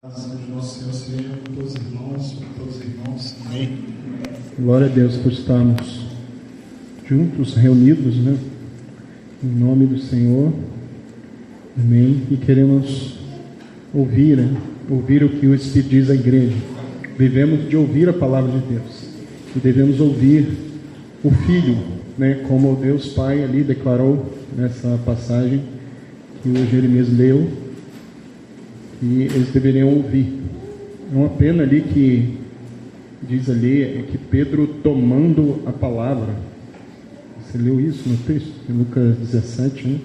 Graças de nosso Senhor seja com todos os irmãos, amém. Glória a Deus por estarmos juntos, reunidos, né? Em nome do Senhor, amém. E queremos ouvir, né? Ouvir o que o Espírito diz à igreja. Devemos de ouvir a palavra de Deus e devemos ouvir o Filho, né? Como Deus Pai ali declarou nessa passagem que o Jeremias leu. E eles deveriam ouvir. É uma pena ali que diz ali é que Pedro tomando a palavra. Você leu isso no texto? Em Lucas 17,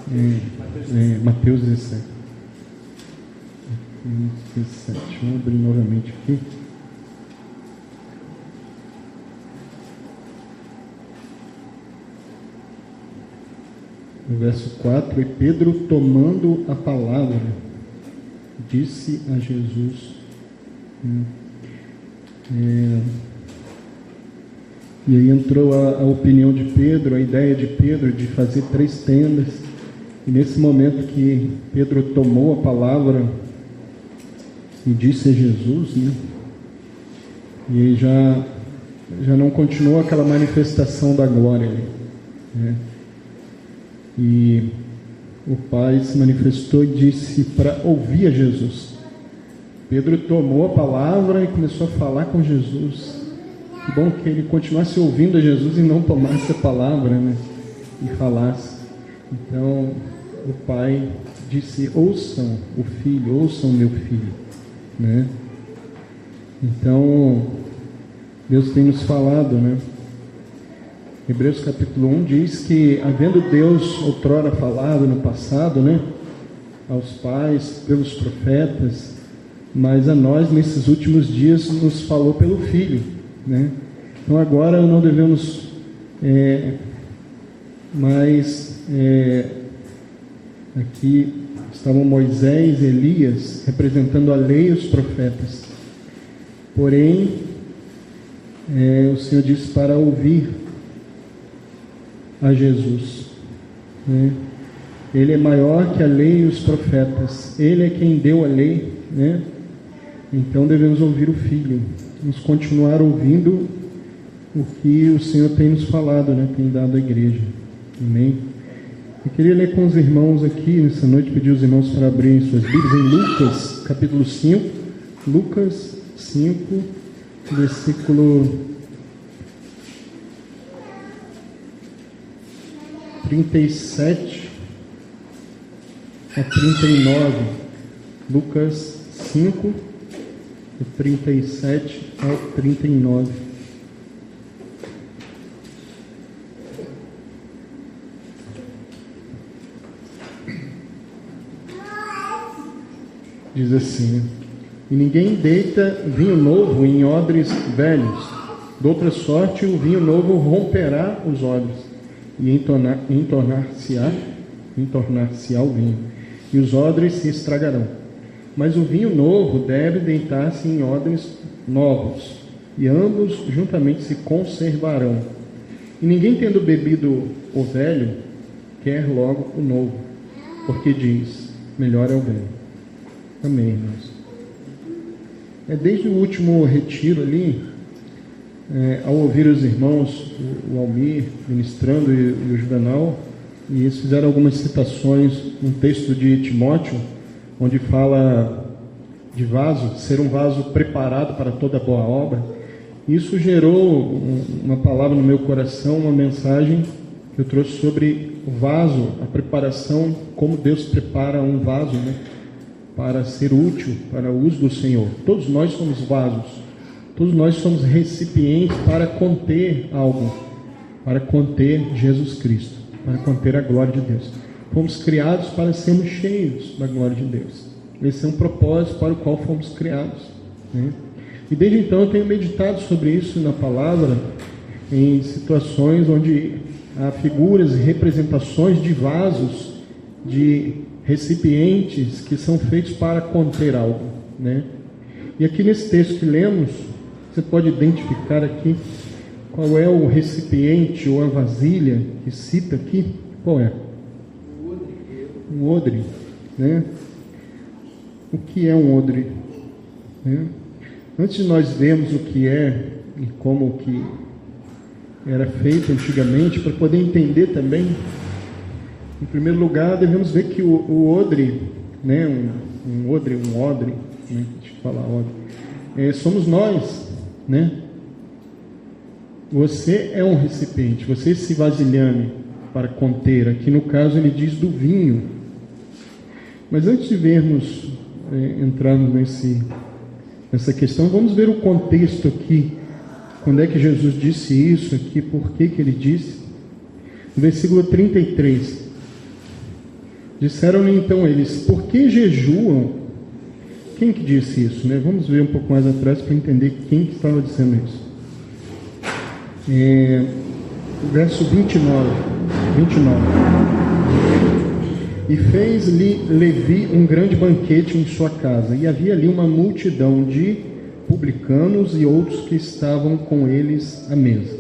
né? Mateus 17. Vamos abrir novamente aqui. No verso 4, e Pedro, tomando a palavra, disse a Jesus. E aí entrou a opinião de Pedro, a ideia de Pedro de fazer 3 tendas. E nesse momento que Pedro tomou a palavra e disse a Jesus, né? E aí já não continuou aquela manifestação da glória, né? E o Pai se manifestou e disse para ouvir a Jesus. Pedro tomou a palavra e começou a falar com Jesus. Que bom que ele continuasse ouvindo a Jesus e não tomasse a palavra, né? E falasse. Então, o Pai disse, ouçam o Filho, ouçam meu Filho, né? Então, Deus tem nos falado, né? Hebreus capítulo 1 diz que, havendo Deus outrora falado no passado, né, aos pais, pelos profetas, mas a nós, nesses últimos dias, nos falou pelo Filho, né? Então agora não devemos aqui estavam Moisés e Elias, representando a lei e os profetas. Porém, o Senhor disse para ouvir a Jesus, né? Ele é maior que a lei e os profetas. Ele é quem deu a lei, né? Então devemos ouvir o Filho. Vamos continuar ouvindo o que o Senhor tem nos falado, né? Tem dado à igreja. Amém? Eu queria ler com os irmãos aqui nessa noite, pedir os irmãos para abrirem suas Bíblias em Lucas, capítulo 5. Lucas 5, versículo 37 a 39. Lucas 5, de 37 ao 39. Diz assim: e ninguém deita vinho novo em odres velhos, de outra sorte o vinho novo romperá os odres, e entornar-se-á o vinho, e os odres se estragarão. Mas o vinho novo deve deitar-se em odres novos, e ambos juntamente se conservarão. E ninguém, tendo bebido o velho, quer logo o novo, porque diz, melhor é o velho. Amém, irmãos. Desde o último retiro ali, ao ouvir os irmãos, o Almir ministrando e o Juvenal, e eles fizeram algumas citações, um texto de Timóteo, onde fala de vaso, ser um vaso preparado para toda boa obra. Isso gerou uma palavra no meu coração, uma mensagem que eu trouxe sobre o vaso, a preparação, como Deus prepara um vaso, né, para ser útil, para o uso do Senhor. Todos nós somos vasos. Todos nós somos recipientes para conter algo, para conter Jesus Cristo, para conter a glória de Deus. Fomos criados para sermos cheios da glória de Deus. Esse é um propósito para o qual fomos criados, né? E desde então eu tenho meditado sobre isso na palavra, em situações onde há figuras e representações de vasos, de recipientes que são feitos para conter algo, né? E aqui nesse texto que lemos, você pode identificar aqui qual é o recipiente ou a vasilha que cita aqui? Qual é? Um odre, né? o que é um odre, né? Antes de nós vermos o que é e como que era feito antigamente, para poder entender também, em primeiro lugar, devemos ver que o odre, né, um odre, né, deixa eu falar odre, somos nós, né? Você é um recipiente, você é esse vasilhame para conter. Aqui no caso ele diz do vinho. Mas antes de vermos, entrarmos nessa questão, vamos ver o contexto aqui. Quando é que Jesus disse isso aqui? Por que ele disse? No versículo 33. Disseram-lhe então eles: por que jejuam? Quem que disse isso, né? Vamos ver um pouco mais atrás para entender quem que estava dizendo isso. Verso 29. E fez-lhe Levi um grande banquete em sua casa, e havia ali uma multidão de publicanos e outros que estavam com eles à mesa.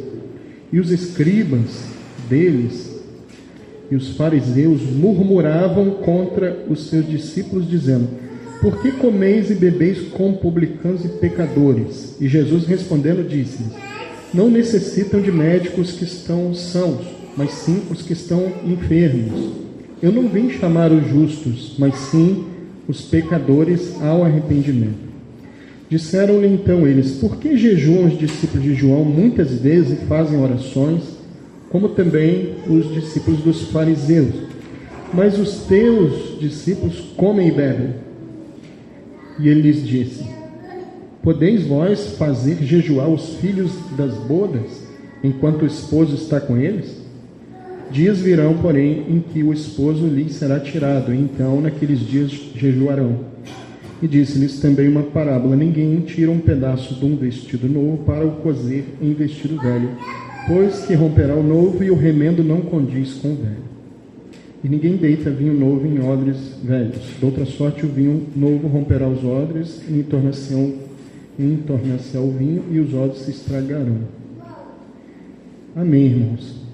E os escribas deles e os fariseus murmuravam contra os seus discípulos, dizendo: por que comeis e bebeis com publicanos e pecadores? E Jesus respondendo disse-lhes: não necessitam de médicos que estão sãos, mas sim os que estão enfermos. Eu não vim chamar os justos, mas sim os pecadores ao arrependimento. Disseram-lhe então eles: por que jejuam os discípulos de João muitas vezes e fazem orações, como também os discípulos dos fariseus? Mas os teus discípulos comem e bebem. E ele lhes disse: podeis vós fazer jejuar os filhos das bodas, enquanto o esposo está com eles? Dias virão, porém, em que o esposo lhes será tirado, e então naqueles dias jejuarão. E disse-lhes também uma parábola: ninguém tira um pedaço de um vestido novo para o cozer em vestido velho, pois que romperá o novo e o remendo não condiz com o velho. E ninguém deita vinho novo em odres velhos. De outra sorte, o vinho novo romperá os odres e entornar-se-á o vinho, e os odres se estragarão. Amém, irmãos?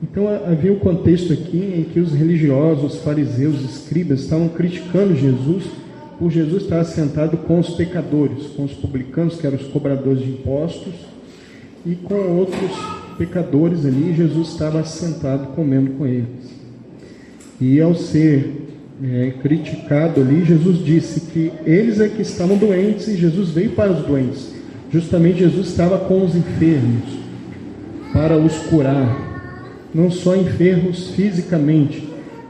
Então havia um contexto aqui em que os religiosos, os fariseus, os escribas estavam criticando Jesus, por Jesus estar sentado com os pecadores, com os publicanos, que eram os cobradores de impostos, e com outros pecadores ali. Jesus estava sentado comendo com eles. E ao ser criticado ali, Jesus disse que eles é que estavam doentes e Jesus veio para os doentes. Justamente Jesus estava com os enfermos para os curar. Não só enfermos fisicamente,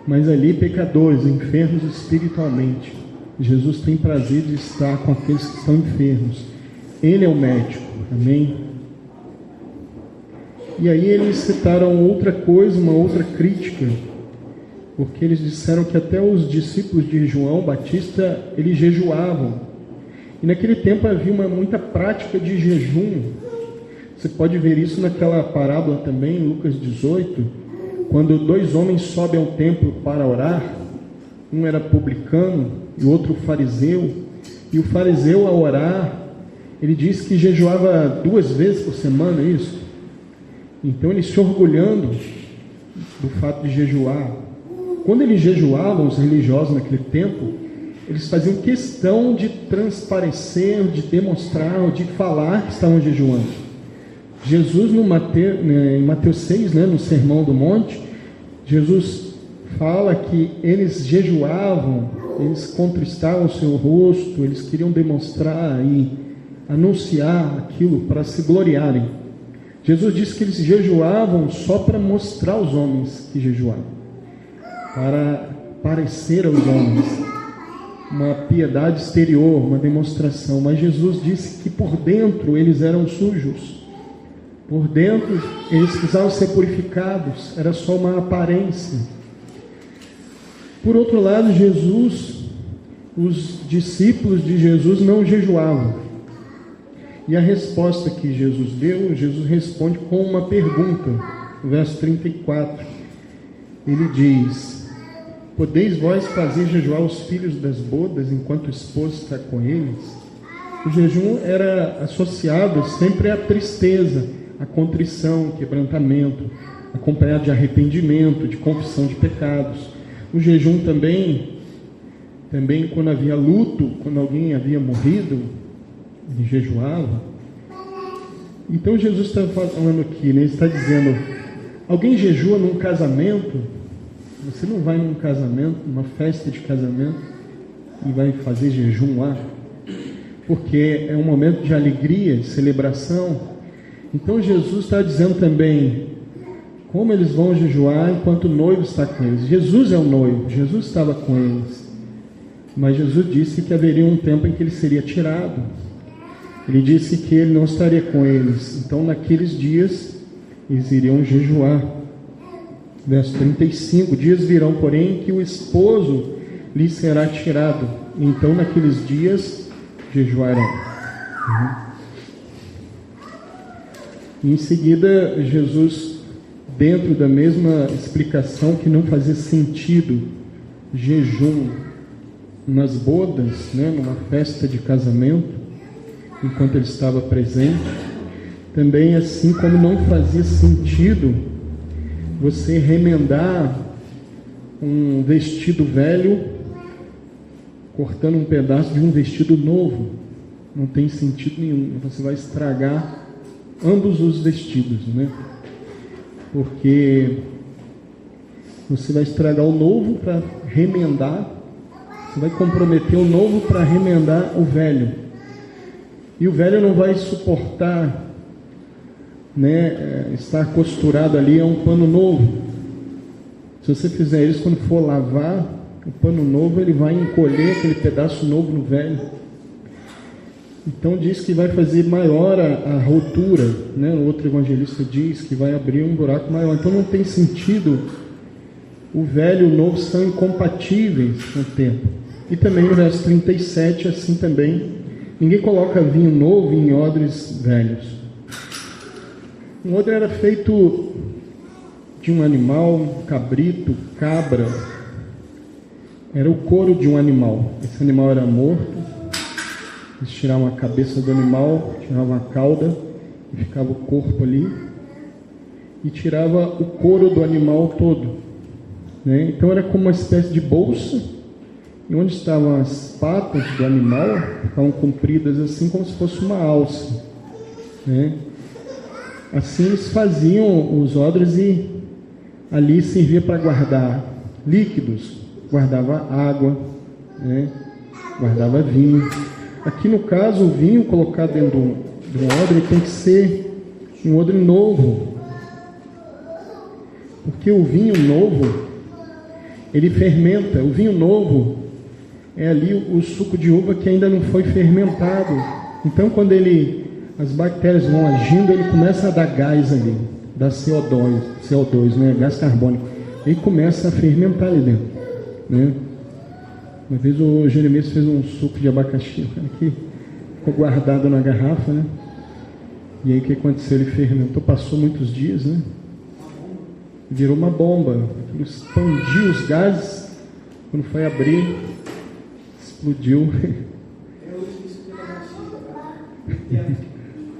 mas ali pecadores, enfermos espiritualmente. Jesus tem prazer de estar com aqueles que estão enfermos. Ele é o médico, amém? E aí eles citaram outra coisa, uma outra crítica, porque eles disseram que até os discípulos de João Batista, eles jejuavam. E naquele tempo havia muita prática de jejum. Você pode ver isso naquela parábola também, em Lucas 18, quando 2 homens sobem ao templo para orar. Um era publicano e o outro fariseu. E o fariseu, ao orar, ele disse que jejuava 2 vezes por semana, isso. Então ele se orgulhando do fato de jejuar. Quando eles jejuavam, os religiosos naquele tempo, eles faziam questão de transparecer, de demonstrar, de falar que estavam jejuando. Jesus, em Mateus 6, no Sermão do Monte, Jesus fala que eles jejuavam, eles contristavam o seu rosto, eles queriam demonstrar e anunciar aquilo para se gloriarem. Jesus disse que eles jejuavam só para mostrar aos homens que jejuavam, para parecer aos homens, uma piedade exterior, uma demonstração. Mas Jesus disse que por dentro eles eram sujos. Por dentro, eles precisavam ser purificados, era só uma aparência. Por outro lado, os discípulos de Jesus não jejuavam. E a resposta que Jesus deu, Jesus responde com uma pergunta, no verso 34. Ele diz: podeis vós fazer jejuar os filhos das bodas enquanto o esposo está com eles? O jejum era associado sempre à tristeza, a contrição, quebrantamento, acompanhado de arrependimento, de confissão de pecados. O jejum também Também quando havia luto, quando alguém havia morrido, ele jejuava. Então Jesus está falando aqui, né? Ele está dizendo, alguém jejua num casamento, você não vai num casamento, numa festa de casamento, e vai fazer jejum lá, porque é um momento de alegria, de celebração. Então Jesus está dizendo também, como eles vão jejuar enquanto o noivo está com eles? Jesus é o noivo, Jesus estava com eles. Mas Jesus disse que haveria um tempo em que ele seria tirado. Ele disse que ele não estaria com eles. Então naqueles dias eles iriam jejuar. Verso 35, dias virão, porém, que o esposo lhe será tirado. Então naqueles dias jejuarão. E em seguida Jesus, dentro da mesma explicação que não fazia sentido jejum nas bodas, né, numa festa de casamento, enquanto ele estava presente, também assim como não fazia sentido você remendar um vestido velho cortando um pedaço de um vestido novo, não tem sentido nenhum, você vai estragar ambos os vestidos, né? Porque você vai estragar o novo para remendar, você vai comprometer o novo para remendar o velho. E o velho não vai suportar, né, estar costurado ali a um pano novo. Se você fizer isso, quando for lavar o pano novo, ele vai encolher aquele pedaço novo no velho. Então diz que vai fazer maior a rotura, né? O outro evangelista diz que vai abrir um buraco maior. Então não tem sentido. O velho e o novo são incompatíveis com o tempo. E também no verso 37, assim também, ninguém coloca vinho novo em odres velhos. Um odre era feito de um animal, cabrito, cabra. Era o couro de um animal. Esse animal era morto. Eles tiravam a cabeça do animal, tiravam a cauda, e ficava o corpo ali, e tirava o couro do animal todo, né? Então era como uma espécie de bolsa, e onde estavam as patas do animal, ficavam compridas assim como se fosse uma alça, né? Assim eles faziam os odres, e ali servia para guardar líquidos, guardava água, né? Guardava vinho. Aqui no caso, o vinho colocado dentro de um odre tem que ser um odre novo. Porque o vinho novo, ele fermenta. O vinho novo é ali o suco de uva que ainda não foi fermentado. Então, quando as bactérias vão agindo, ele começa a dar gás ali, dá CO2, né? Gás carbônico. E começa a fermentar ali dentro, né? Uma vez o Jeremias fez um suco de abacaxi, que ficou guardado na garrafa, né? E aí o que aconteceu? Ele fermentou, passou muitos dias, né? Virou uma bomba, aquilo expandiu os gases, quando foi abrir, explodiu.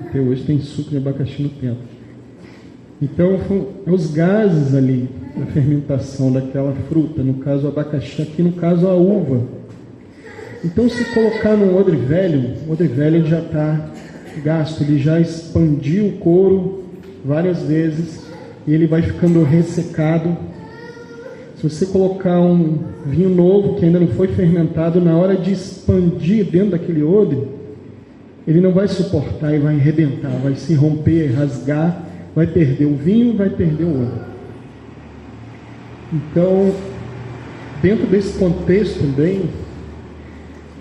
Até hoje tem suco de abacaxi no templo. Então, os gases ali, a fermentação daquela fruta, no caso o abacaxi, aqui no caso a uva. Então, se colocar num odre velho, o odre velho ele já está gasto, ele já expandiu o couro várias vezes e ele vai ficando ressecado. Se você colocar um vinho novo que ainda não foi fermentado, na hora de expandir dentro daquele odre, ele não vai suportar e vai arrebentar, vai se romper, rasgar, vai perder o vinho, vai perder o odre. Então, dentro desse contexto também,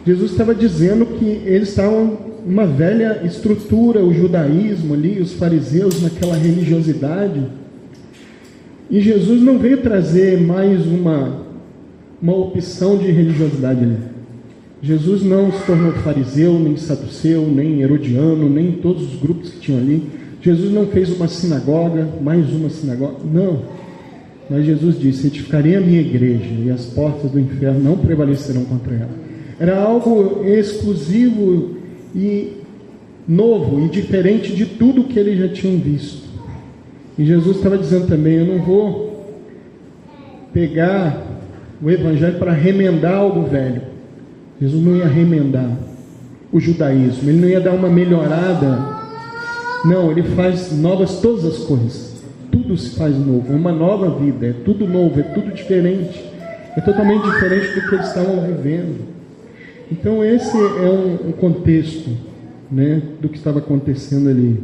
Jesus estava dizendo que eles estavam uma velha estrutura, o judaísmo ali, os fariseus naquela religiosidade, e Jesus não veio trazer mais uma opção de religiosidade ali. Jesus não se tornou fariseu, nem saduceu, nem herodiano, nem todos os grupos que tinham ali. Jesus não fez uma sinagoga, mais uma sinagoga, não. Mas Jesus disse: edificarei a minha igreja e as portas do inferno não prevalecerão contra ela. Era algo exclusivo e novo e diferente de tudo que eles já tinham visto. E Jesus estava dizendo também: eu não vou pegar o evangelho para remendar algo velho. Jesus não ia remendar o judaísmo, ele não ia dar uma melhorada. Não, ele faz novas todas as coisas. Tudo se faz novo, uma nova vida, é tudo novo, é tudo diferente. É totalmente diferente do que eles estavam vivendo. Então esse é um contexto, né, do que estava acontecendo ali.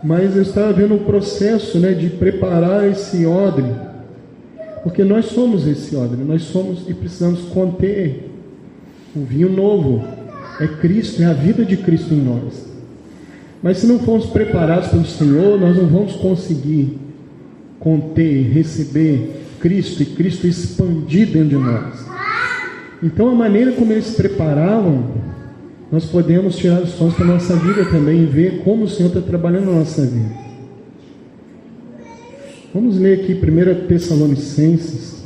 Mas eu estava vendo o processo, né, de preparar esse odre, porque nós somos esse odre, nós somos e precisamos conter o vinho novo. É Cristo, é a vida de Cristo em nós. Mas se não formos preparados pelo Senhor, nós não vamos conseguir conter, receber Cristo e Cristo expandir dentro de nós. Então a maneira como eles se preparavam, nós podemos tirar os sons para a nossa vida também e ver como o Senhor está trabalhando na nossa vida. Vamos ler aqui 1 Tessalonicenses,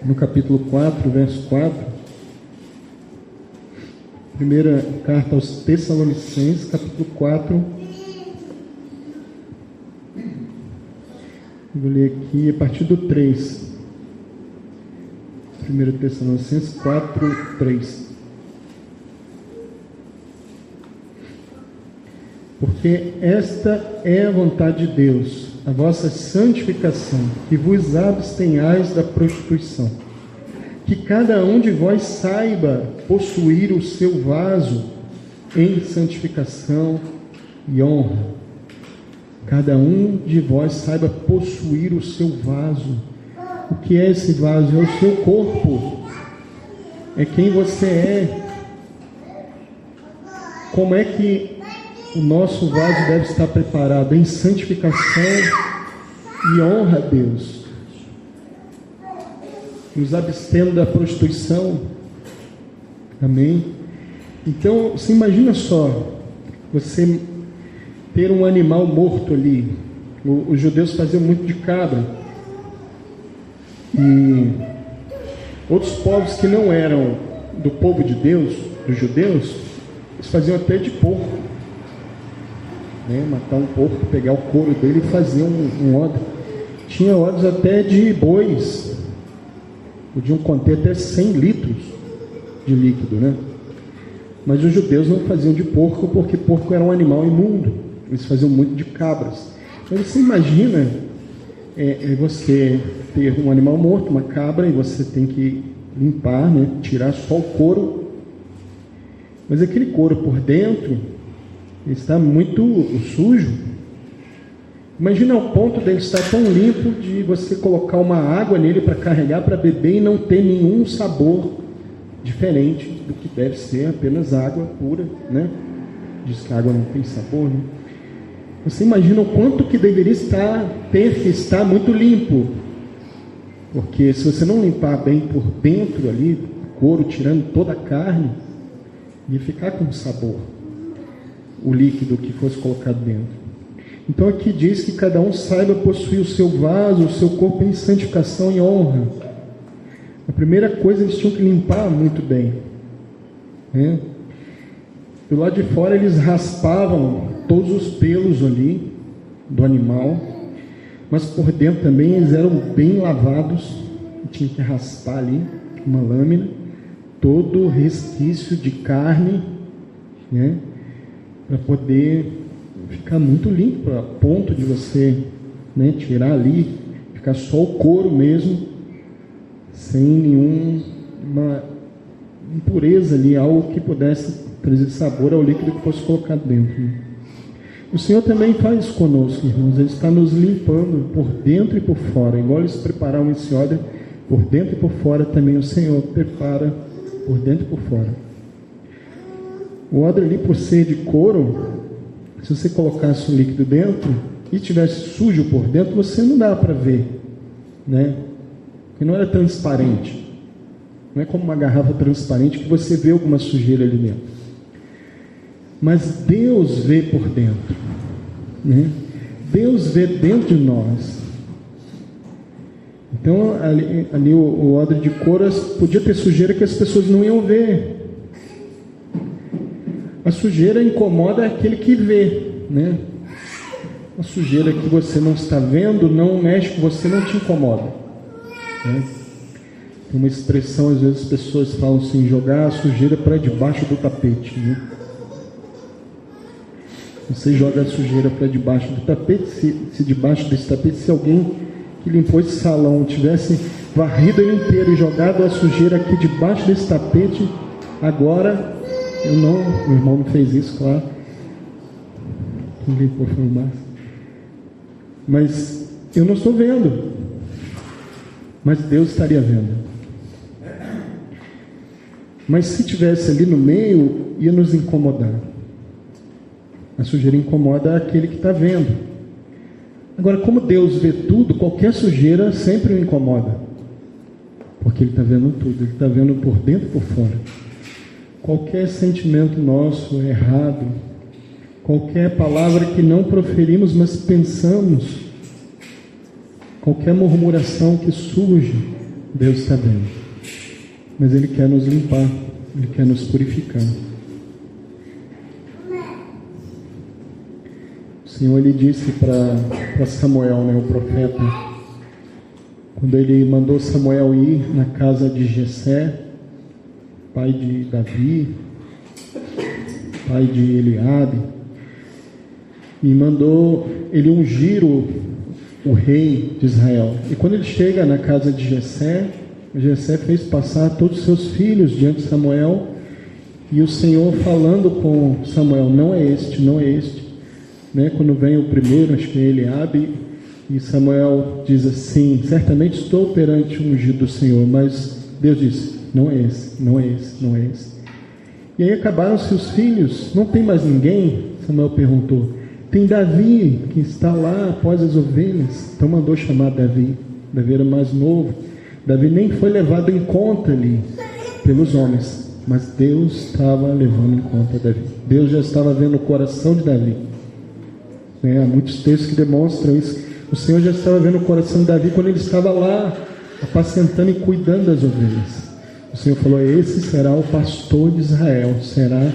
no capítulo 4, verso 4. Primeira carta aos Tessalonicenses, capítulo 4. Vou ler aqui a partir do 3. 1 Tessalonicenses 4, 3. Porque esta é a vontade de Deus, a vossa santificação, que vos abstenhais da prostituição. Que cada um de vós saiba possuir o seu vaso em santificação e honra. Cada um de vós saiba possuir o seu vaso. O que é esse vaso? É o seu corpo. É quem você é. Como é que o nosso vaso deve estar preparado? Em santificação e honra a Deus. Nos abstendo da prostituição. Amém? Então, você imagina só, você ter um animal morto ali. Os judeus faziam muito de cabra. E outros povos que não eram do povo de Deus, dos judeus, eles faziam até de porco. Né? Matar um porco, pegar o couro dele e fazer um odre. Tinha odres até de bois. Podiam conter até 100 litros de líquido, né? Mas os judeus não faziam de porco, porque porco era um animal imundo. Eles faziam muito de cabras. Então você imagina você ter um animal morto, uma cabra, e você tem que limpar, né? Tirar só o couro. Mas aquele couro por dentro está muito sujo. Imagina ao ponto dele estar tão limpo de você colocar uma água nele para carregar, para beber e não ter nenhum sabor diferente do que deve ser apenas água pura, né? Diz que a água não tem sabor, né? Você imagina o quanto que deveria ter que estar muito limpo. Porque se você não limpar bem por dentro ali, o couro, tirando toda a carne, ia ficar com sabor o líquido que fosse colocado dentro. Então aqui diz que cada um saiba possuir o seu vaso, o seu corpo em santificação e honra. A primeira coisa, eles tinham que limpar muito bem, né? Do lado de fora eles raspavam todos os pelos ali do animal, mas por dentro também eles eram bem lavados, tinha que raspar ali uma lâmina, todo resquício de carne, né? Para poder ficar muito limpo, a ponto de você, né, tirar ali, ficar só o couro mesmo, sem nenhuma impureza ali, algo que pudesse trazer sabor ao líquido que fosse colocado dentro. O Senhor também faz conosco, irmãos. Ele está nos limpando por dentro e por fora. Igual eles prepararam esse odre por dentro e por fora, também o Senhor prepara por dentro e por fora. O odre ali, por ser de couro, se você colocasse o líquido dentro e tivesse sujo por dentro, você não dá para ver, né? Porque não era transparente. Não é como uma garrafa transparente que você vê alguma sujeira ali dentro. Mas Deus vê por dentro, né? Deus vê dentro de nós. Então ali o odre de couro podia ter sujeira que as pessoas não iam ver. A sujeira incomoda aquele que vê, né? A sujeira que você não está vendo não mexe com você, não te incomoda, né? Tem uma expressão, às vezes as pessoas falam assim, jogar a sujeira para debaixo do tapete, né? Você joga a sujeira para debaixo do tapete, se debaixo desse tapete, se alguém que limpou esse salão tivesse varrido ele inteiro e jogado a sujeira aqui debaixo desse tapete, agora, o irmão não fez isso, claro. Quem limpou foi o Márcio. Mas eu não estou vendo. Mas Deus estaria vendo. Mas se tivesse ali no meio, ia nos incomodar. A sujeira incomoda aquele que está vendo. Agora, como Deus vê tudo, qualquer sujeira sempre o incomoda. Porque Ele está vendo tudo, Ele está vendo por dentro e por fora. Qualquer sentimento nosso errado, qualquer palavra que não proferimos, mas pensamos, qualquer murmuração que surge, Deus está vendo. Mas Ele quer nos limpar, Ele quer nos purificar. O Senhor, Ele disse para Samuel, né, o profeta, quando Ele mandou Samuel ir na casa de Jessé, pai de Davi, pai de Eliabe, e mandou ele ungir o rei de Israel. E quando ele chega na casa de Jessé, Jessé fez passar todos os seus filhos diante de Samuel, e o Senhor falando com Samuel, não é este, não é este. Né? Quando vem o primeiro, acho que é Eliabe, e Samuel diz assim, certamente estou perante o ungido do Senhor, mas Deus disse, não é esse, não é esse, não é esse. E aí acabaram-se os filhos, não tem mais ninguém? Samuel perguntou. Tem Davi, que está lá após as ovelhas. Então mandou chamar Davi. Davi era mais novo. Davi nem foi levado em conta ali pelos homens, mas Deus estava levando em conta Davi. Deus já estava vendo o coração de Davi. Há muitos textos que demonstram isso. O Senhor já estava vendo o coração de Davi quando ele estava lá apacentando e cuidando das ovelhas. O Senhor falou, esse será o pastor de Israel, será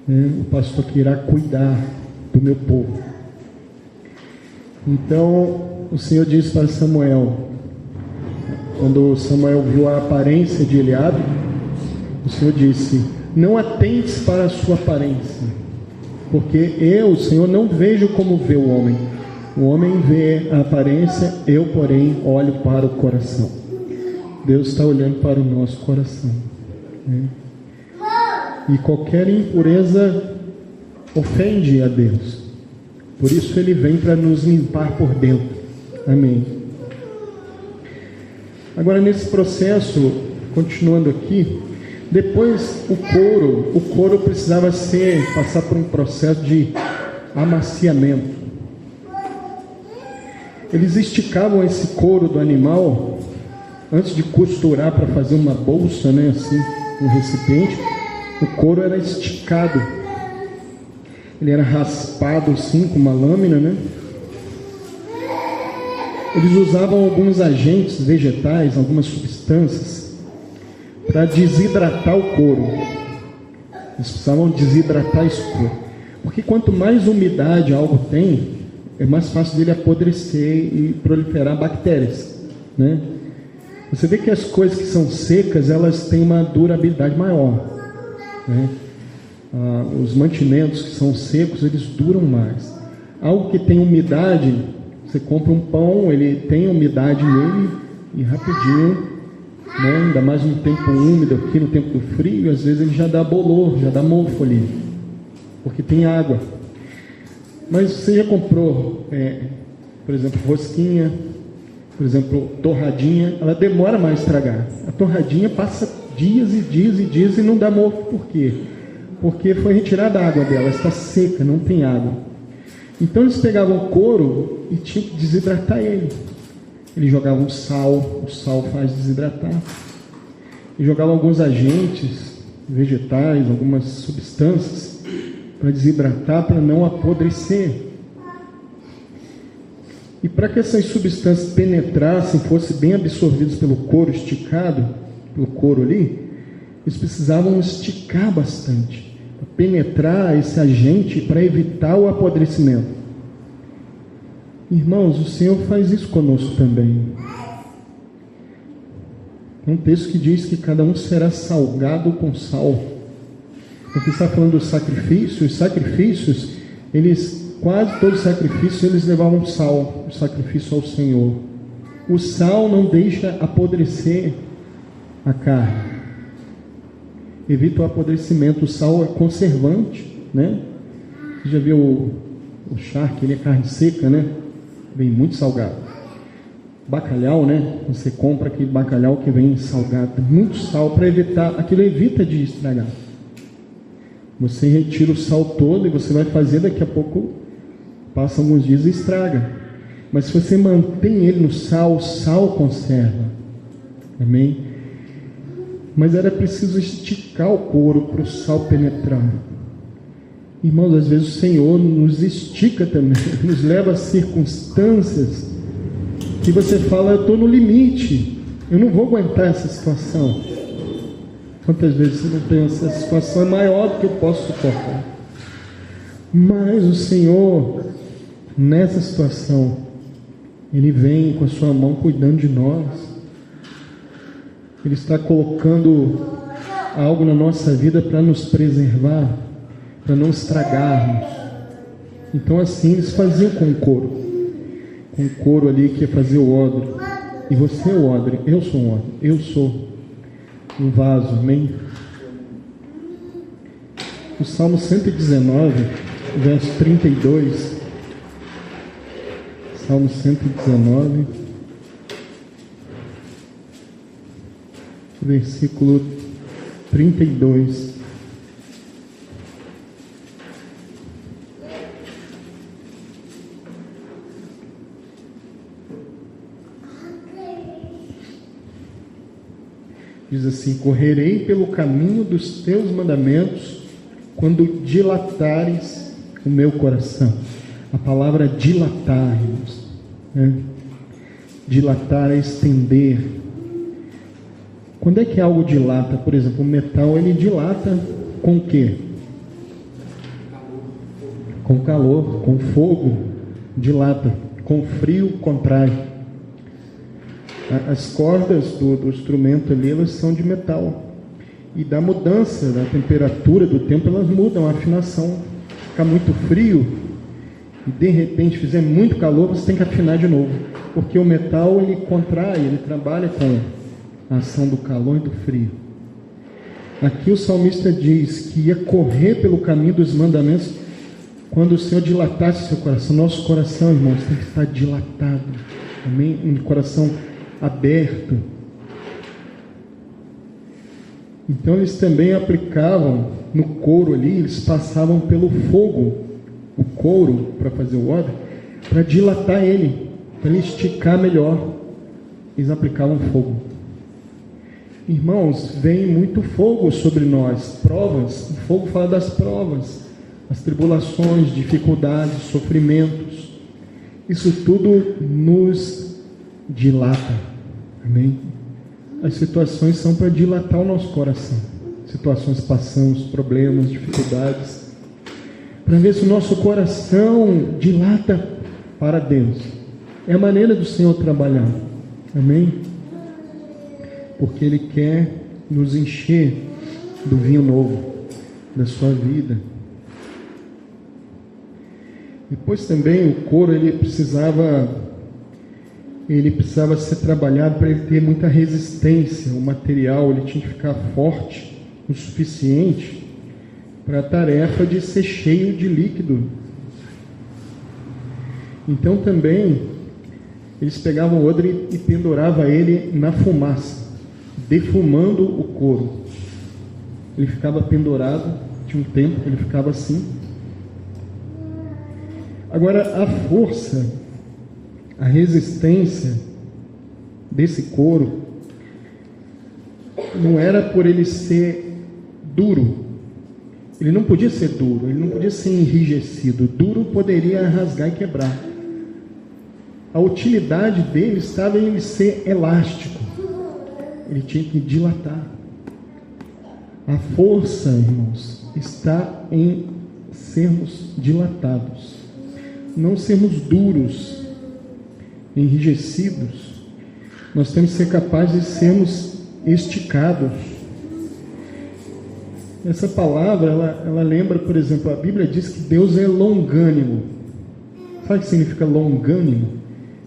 o pastor que irá cuidar do meu povo. Então o Senhor disse para Samuel, quando Samuel viu a aparência de Eliabe, o Senhor disse, não atentes para a sua aparência, porque eu, o Senhor, não vejo como vê o homem. O homem vê a aparência, eu, porém, olho para o coração. Deus está olhando para o nosso coração. Né? E qualquer impureza ofende a Deus. Por isso Ele vem para nos limpar por dentro. Amém. Agora, nesse processo, continuando aqui, depois o couro precisava passar por um processo de amaciamento. Eles esticavam esse couro do animal antes de costurar para fazer uma bolsa, né, assim, um recipiente. O couro era esticado, ele era raspado assim com uma lâmina, né? Eles usavam alguns agentes vegetais, algumas substâncias para desidratar o couro. Eles precisavam desidratar esse couro, porque quanto mais umidade algo tem, é mais fácil dele apodrecer e proliferar bactérias, né? Você vê que as coisas que são secas, elas têm uma durabilidade maior, né? Os mantimentos que são secos, eles duram mais. Algo que tem umidade, você compra um pão, ele tem umidade nele e rapidinho, né? Ainda mais no tempo úmido, aqui no tempo do frio, às vezes ele já dá bolor, já dá mofo ali, porque tem água. Mas você já comprou, por exemplo, rosquinha, por exemplo, torradinha, ela demora mais a estragar. A torradinha passa dias e dias e dias e não dá mofo. Por quê? Porque foi retirada a água dela, está seca, não tem água. Então eles pegavam o couro e tinham que desidratar ele. Eles jogavam sal, o sal faz desidratar. E jogavam alguns agentes vegetais, algumas substâncias para desidratar, para não apodrecer. E para que essas substâncias penetrassem, fossem bem absorvidas pelo couro esticado, pelo couro ali, eles precisavam esticar bastante, para penetrar esse agente, para evitar o apodrecimento. Irmãos, o Senhor faz isso conosco também. É um texto que diz que cada um será salgado com sal. Porque está falando do sacrifício. Os sacrifícios, quase todos os sacrifícios, eles levavam sal, o sacrifício ao Senhor. O sal não deixa apodrecer a carne. Evita o apodrecimento. O sal é conservante, né? Você já viu o charque, ele é carne seca, né? Vem muito salgado. Bacalhau, né? Você compra aquele bacalhau que vem salgado, muito sal, para evitar, aquilo evita de estragar. Você retira o sal todo e você vai fazer, daqui a pouco passa alguns dias e estraga. Mas se você mantém ele no sal, o sal conserva. Amém? Mas era preciso esticar o couro para o sal penetrar. Irmãos, às vezes o Senhor nos estica também, nos leva a circunstâncias que você fala, eu estou no limite, eu não vou aguentar essa situação. Quantas vezes você não pensa, essa situação é maior do que eu posso suportar? Mas o Senhor, nessa situação, Ele vem com a sua mão cuidando de nós. Ele está colocando algo na nossa vida para nos preservar, para não estragarmos. Então assim eles faziam com o couro. Com o couro ali que ia fazer o odre. E você é o odre, eu sou um odre, eu sou um vaso, amém? O Salmo 119, verso 32. Salmo 119, versículo 32. Diz assim: correrei pelo caminho dos teus mandamentos quando dilatares o meu coração. A palavra dilatar, irmãos, né? Dilatar é estender. Quando é que algo dilata? Por exemplo, o metal, ele dilata com o quê? Com calor, com fogo, dilata. Com frio, contrai. As cordas do instrumento ali, elas são de metal. E da mudança da temperatura do tempo, elas mudam a afinação. Fica muito frio e de repente fizer muito calor, você tem que afinar de novo. Porque o metal, ele contrai, ele trabalha com a ação do calor e do frio. Aqui o salmista diz que ia correr pelo caminho dos mandamentos quando o Senhor dilatasse seu coração. Nosso coração, irmãos, tem que estar dilatado. Amém? Um coração aberto. Então eles também aplicavam no couro ali, eles passavam pelo fogo o couro para fazer o odre, para dilatar ele, para ele esticar melhor. Eles aplicavam fogo. Irmãos, vem muito fogo sobre nós, provas. O fogo fala das provas, as tribulações, dificuldades, sofrimentos. Isso tudo nos dilata. Amém? As situações são para dilatar o nosso coração. Situações passamos, problemas, dificuldades, para ver se o nosso coração dilata para Deus. É a maneira do Senhor trabalhar. Amém? Porque Ele quer nos encher do vinho novo da sua vida. Depois também o couro, ele precisava ser trabalhado para ele ter muita resistência. O material, ele tinha que ficar forte o suficiente para a tarefa de ser cheio de líquido. Então também eles pegavam o odre e penduravam ele na fumaça, defumando o couro. Ele ficava pendurado, tinha um tempo que ele ficava assim. Agora a força, a resistência desse couro não era por ele ser duro. Ele não podia ser duro, ele não podia ser enrijecido. Duro poderia rasgar e quebrar. A utilidade dele estava em ele ser elástico. Ele tinha que dilatar. A força, irmãos, está em sermos dilatados. Não sermos duros, enrijecidos. Nós temos que ser capazes de sermos esticados. Essa palavra, ela lembra, por exemplo, a Bíblia diz que Deus é longânimo. Sabe o que significa longânimo?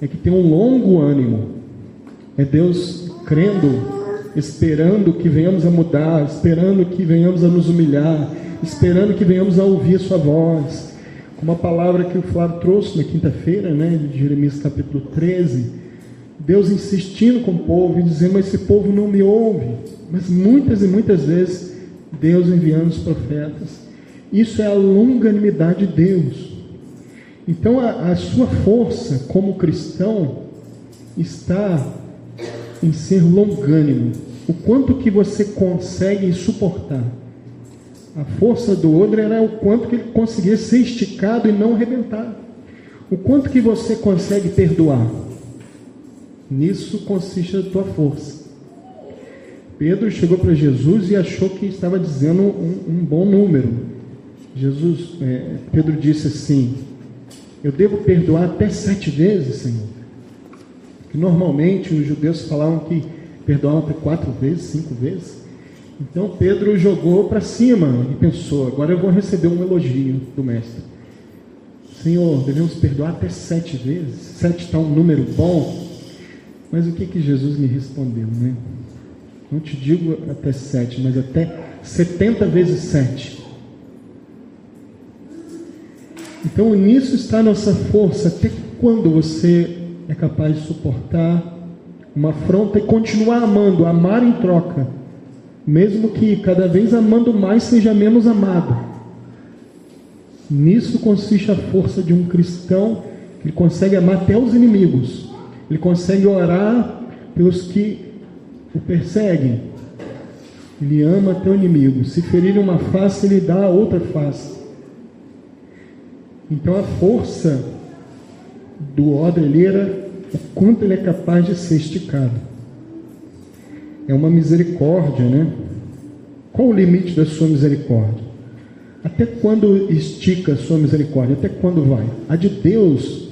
É que tem um longo ânimo. É Deus crendo, esperando que venhamos a mudar, esperando que venhamos a nos humilhar, esperando que venhamos a ouvir a sua voz. Como a palavra que o Flávio trouxe na quinta-feira, né, de Jeremias capítulo 13, Deus insistindo com o povo e dizendo, mas esse povo não me ouve. Mas muitas e muitas vezes, Deus enviando os profetas. Isso é a longanimidade de Deus. Então a sua força como cristão está em ser longânimo. O quanto que você consegue suportar. A força do outro era o quanto que ele conseguia ser esticado e não arrebentar. O quanto que você consegue perdoar. Nisso consiste a tua força. Pedro chegou para Jesus e achou que estava dizendo um bom número. Pedro disse assim, eu devo perdoar até 7 vezes, Senhor. Que normalmente os judeus falavam que perdoavam até 4 vezes, 5 vezes. Então Pedro jogou para cima e pensou, agora eu vou receber um elogio do mestre. Senhor, devemos perdoar até 7 vezes? 7 está um número bom. Mas o que Jesus me respondeu, né? Não te digo até 7, mas até 70 vezes 7. Então nisso está a nossa força. Até quando você é capaz de suportar uma afronta e continuar amando, amar em troca, mesmo que cada vez amando mais seja menos amado. Nisso consiste a força de um cristão, que ele consegue amar até os inimigos, ele consegue orar pelos que o perseguem, ele ama até o inimigo. Se ferir uma face, ele dá a outra face. Então a força do odre era o quanto ele é capaz de ser esticado. É uma misericórdia, né? Qual o limite da sua misericórdia? Até quando estica a sua misericórdia? Até quando vai? A de Deus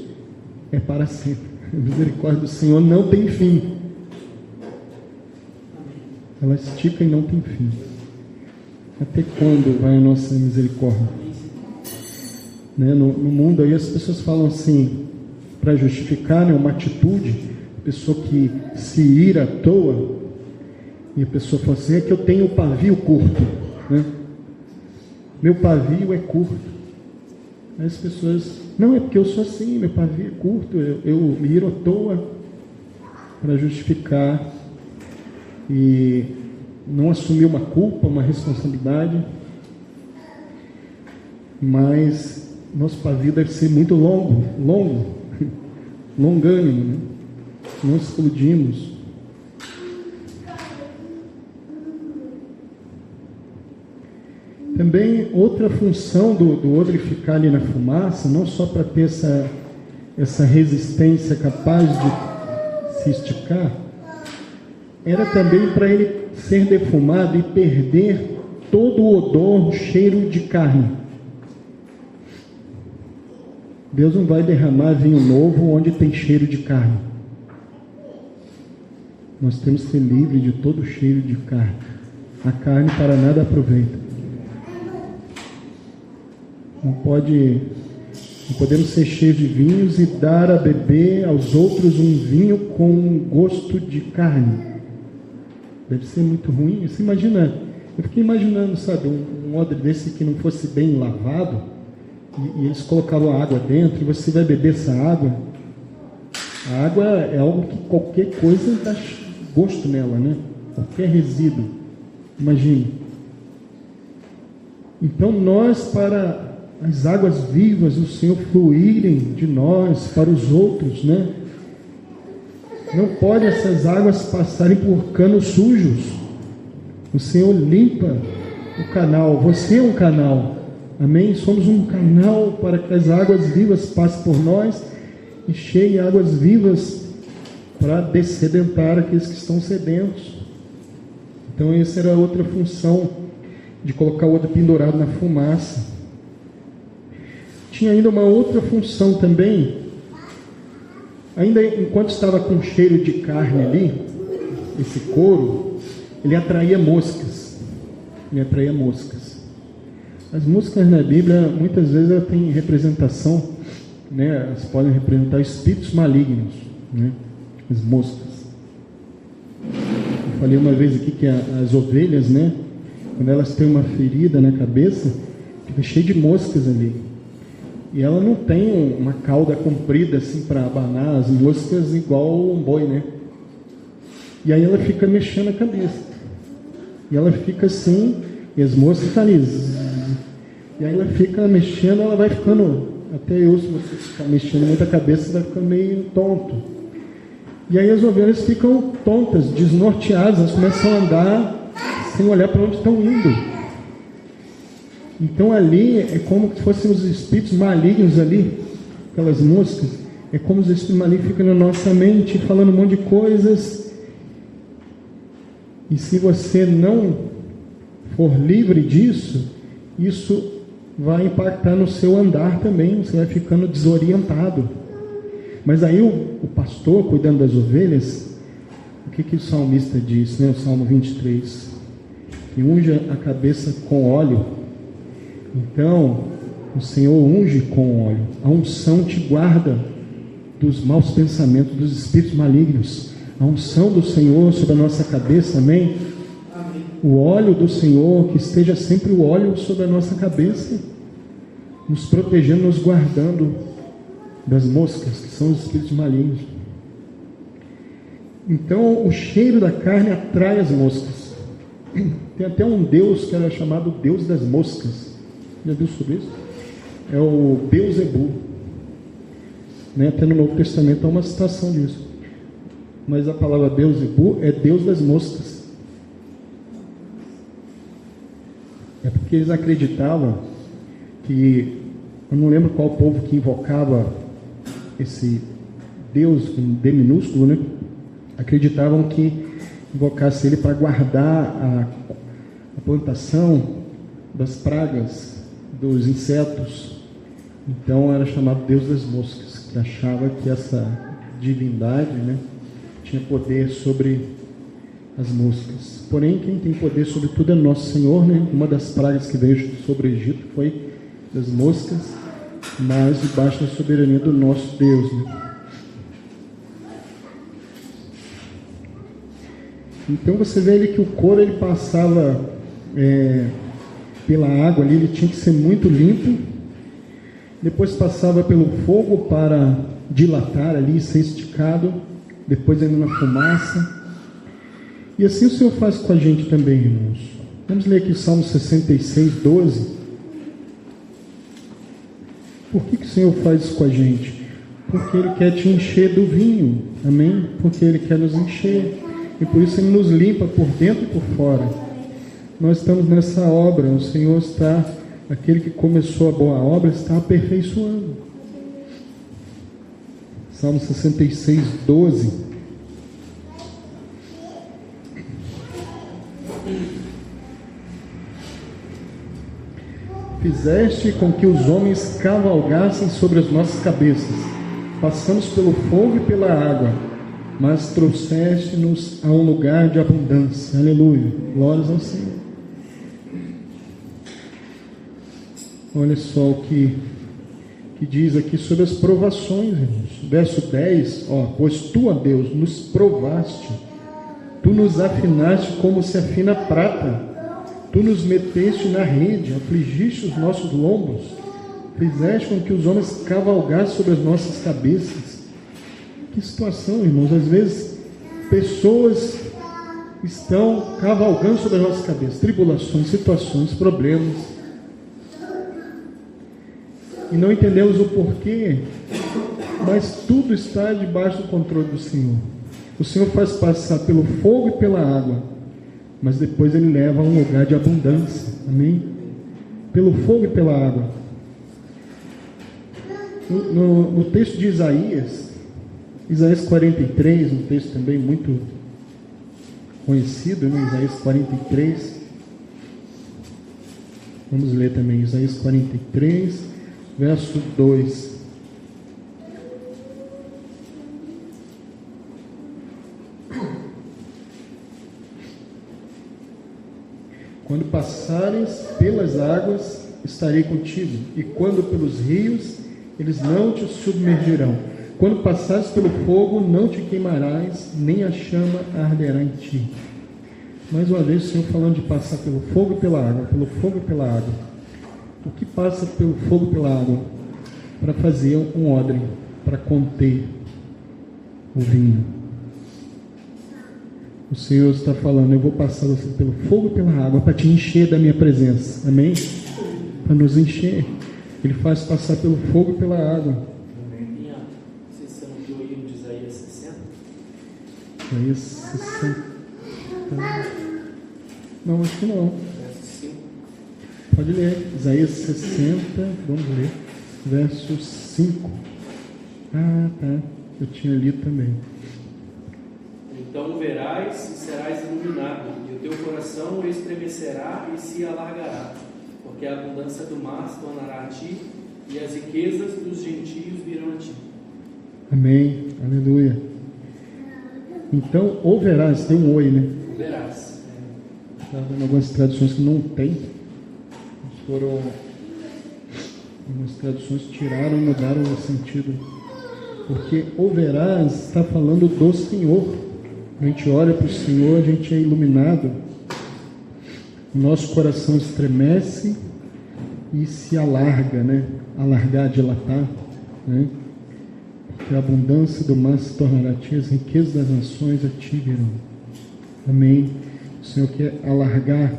é para sempre. A misericórdia do Senhor não tem fim. Ela estica e não tem fim. Até quando vai a nossa misericórdia? Né? No mundo aí as pessoas falam assim, para justificar, né, uma atitude, a pessoa que se ira à toa, e a pessoa fala assim, é que eu tenho o pavio curto, né? Meu pavio é curto. Aí as pessoas, não, é porque eu sou assim, meu pavio é curto, eu me iro à toa, para justificar e não assumir uma culpa, uma responsabilidade. Mas nosso pavio deve ser muito longo, longânimo, né? Não explodimos. Também outra função do odre ficar ali na fumaça, não só para ter essa resistência capaz de se esticar, era também para ele ser defumado e perder todo o odor, o cheiro de carne. Deus não vai derramar vinho novo onde tem cheiro de carne. Nós temos que ser livres de todo o cheiro de carne. A carne para nada aproveita. Não podemos ser cheios de vinhos e dar a beber aos outros um vinho com gosto de carne. Deve ser muito ruim. Você imagina, eu fiquei imaginando, sabe, um odre desse que não fosse bem lavado, e eles colocavam a água dentro, e você vai beber essa água. A água é algo que qualquer coisa dá gosto nela, né? Qualquer resíduo. Imagine. Então nós, para as águas vivas do Senhor fluírem de nós para os outros, né? Não pode essas águas passarem por canos sujos. O Senhor limpa o canal. Você é um canal. Amém? Somos um canal para que as águas vivas passem por nós e cheiem águas vivas para dessedentar aqueles que estão sedentos. Então essa era outra função de colocar o odre pendurado na fumaça. Tinha ainda uma outra função também, ainda enquanto estava com cheiro de carne ali, esse couro, ele atraía moscas. Ele atraía moscas. As moscas na Bíblia, muitas vezes, elas têm representação, né? Elas podem representar espíritos malignos, né? As moscas. Eu falei uma vez aqui que as ovelhas, né? Quando elas têm uma ferida na cabeça, fica cheio de moscas ali. E ela não tem uma cauda comprida assim para abanar as moscas igual um boi, né? E aí ela fica mexendo a cabeça. E ela fica assim, e as moscas estão ali. E aí ela fica mexendo, ela vai ficando, até eu, se você ficar mexendo muito a cabeça, vai ficando meio tonto. E aí as ovelhas ficam tontas, desnorteadas, elas começam a andar sem olhar para onde estão indo. Então ali é como se fossem os espíritos malignos ali, aquelas moscas, é como os espíritos malignos ficam na nossa mente, falando um monte de coisas. E se você não for livre disso, isso vai impactar no seu andar também, você vai ficando desorientado. Mas aí o pastor, cuidando das ovelhas, o que o salmista diz, né? O Salmo 23, que unge a cabeça com óleo. Então, o Senhor unge com óleo. A unção te guarda dos maus pensamentos, dos espíritos malignos. A unção do Senhor sobre a nossa cabeça, amém? Amém. O óleo do Senhor, que esteja sempre o óleo sobre a nossa cabeça, nos protegendo, nos guardando das moscas, que são os espíritos malignos. Então, o cheiro da carne atrai as moscas. Tem até um deus que era chamado Deus das Moscas. Já viu sobre isso? É o Beelzebub. Né? Até no Novo Testamento há uma citação disso. Mas a palavra Beelzebub é Deus das moscas. É porque eles acreditavam que, eu não lembro qual povo que invocava esse Deus com D minúsculo, né? Acreditavam que invocasse ele para guardar a plantação das pragas, dos insetos. Então era chamado Deus das Moscas, que achava que essa divindade, né, tinha poder sobre as moscas. Porém, quem tem poder sobre tudo é nosso Senhor, né? Uma das pragas que veio sobre o Egito foi das moscas, mas debaixo da soberania do nosso Deus, né? Então você vê ali que o couro ele passava pela água ali, ele tinha que ser muito limpo, depois passava pelo fogo para dilatar ali, ser esticado, depois ainda na fumaça. E assim o Senhor faz com a gente também, irmãos. Vamos ler aqui o Salmo 66, 12. Por que o Senhor faz isso com a gente? Porque Ele quer te encher do vinho, amém? Porque Ele quer nos encher. E por isso Ele nos limpa por dentro e por fora. Nós estamos nessa obra, o Senhor está, aquele que começou a boa obra, está aperfeiçoando. Salmo 66, 12. Fizeste com que os homens cavalgassem sobre as nossas cabeças. Passamos pelo fogo e pela água, mas trouxeste-nos a um lugar de abundância. Aleluia. Glórias ao Senhor. Olha só o que diz aqui sobre as provações, irmãos. Verso 10, pois tu, ó Deus, nos provaste, tu nos afinaste como se afina a prata, tu nos meteste na rede, afligiste os nossos lombos, fizeste com que os homens cavalgassem sobre as nossas cabeças. Que situação, irmãos, às vezes pessoas estão cavalgando sobre as nossas cabeças, tribulações, situações, problemas, e não entendemos o porquê, mas tudo está debaixo do controle do Senhor. O Senhor faz passar pelo fogo e pela água, mas depois Ele leva a um lugar de abundância, amém? Pelo fogo e pela água. No texto de Isaías 43, um texto também muito conhecido, né? Isaías 43, vamos ler também Isaías 43, verso 2. Quando passares pelas águas, estarei contigo, e quando pelos rios, eles não te submergirão. Quando passares pelo fogo, não te queimarás, nem a chama arderá em ti. Mais uma vez o Senhor falando de passar pelo fogo e pela água, pelo fogo e pela água. O que passa pelo fogo e pela água? Para fazer um odre, para conter o vinho. O Senhor está falando, eu vou passar você pelo fogo e pela água, para te encher da minha presença. Amém? Para nos encher. Ele faz passar pelo fogo e pela água. Não sei se você não viu aí de Isaías 60. Isaías 60. Não, acho que não. Verso 5. Pode ler. Isaías 60, vamos ler. Verso 5. Ah, tá. Eu tinha lido também. Então verás e serás iluminado, e o teu coração estremecerá e se alargará, porque a abundância do mar se tornará a ti, e as riquezas dos gentios virão a ti. Amém. Aleluia. Então, ou verás, tem um oi, né? Verás. Está vendo algumas traduções que não tem. Foram... Algumas traduções tiraram e mudaram o sentido. Porque o verás está falando do Senhor. A gente olha para o Senhor, a gente é iluminado. O nosso coração estremece e se alarga, né? Alargar, dilatar, né? Porque a abundância do mar se tornará a ti, as riquezas das nações a ti virão. Amém. O Senhor quer alargar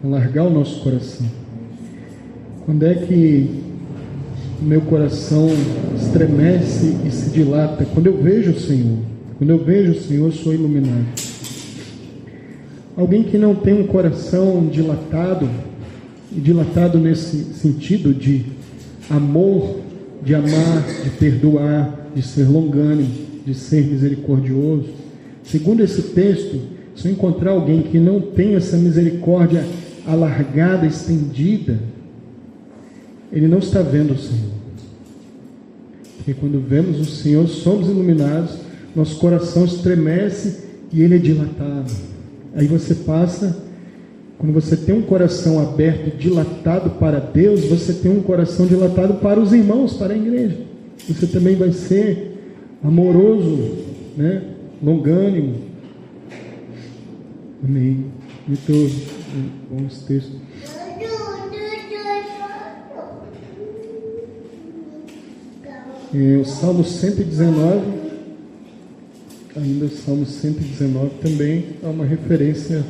o nosso coração. Quando é que o meu coração estremece e se dilata? Quando eu vejo o Senhor. Quando eu vejo o Senhor, eu sou iluminado. Alguém que não tem um coração dilatado, e dilatado nesse sentido de amor, de amar, de perdoar, de ser longânimo, de ser misericordioso. Segundo esse texto, se eu encontrar alguém que não tem essa misericórdia alargada, estendida, ele não está vendo o Senhor. Porque quando vemos o Senhor, somos iluminados, nosso coração estremece e ele é dilatado. Aí você passa, quando você tem um coração aberto e dilatado para Deus, você tem um coração dilatado para os irmãos, para a igreja. Você também vai ser amoroso, né? Longânimo. Amém. Muito bom esse texto. O Salmo 119, ainda o Salmo 119 também é uma referência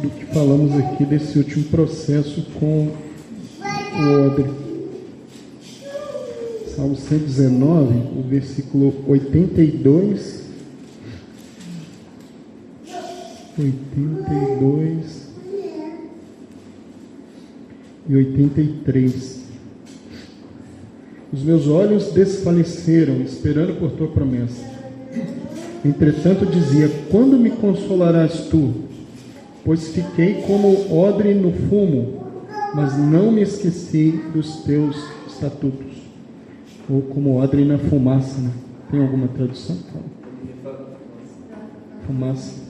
do que falamos aqui desse último processo com o odre. Salmo 119, o versículo 82 e 83. Os meus olhos desfaleceram, esperando por tua promessa. Entretanto dizia, quando me consolarás tu? Pois fiquei como odre no fumo, mas não me esqueci dos teus estatutos. Ou como odre na fumaça, né? Tem alguma tradução? Fumaça.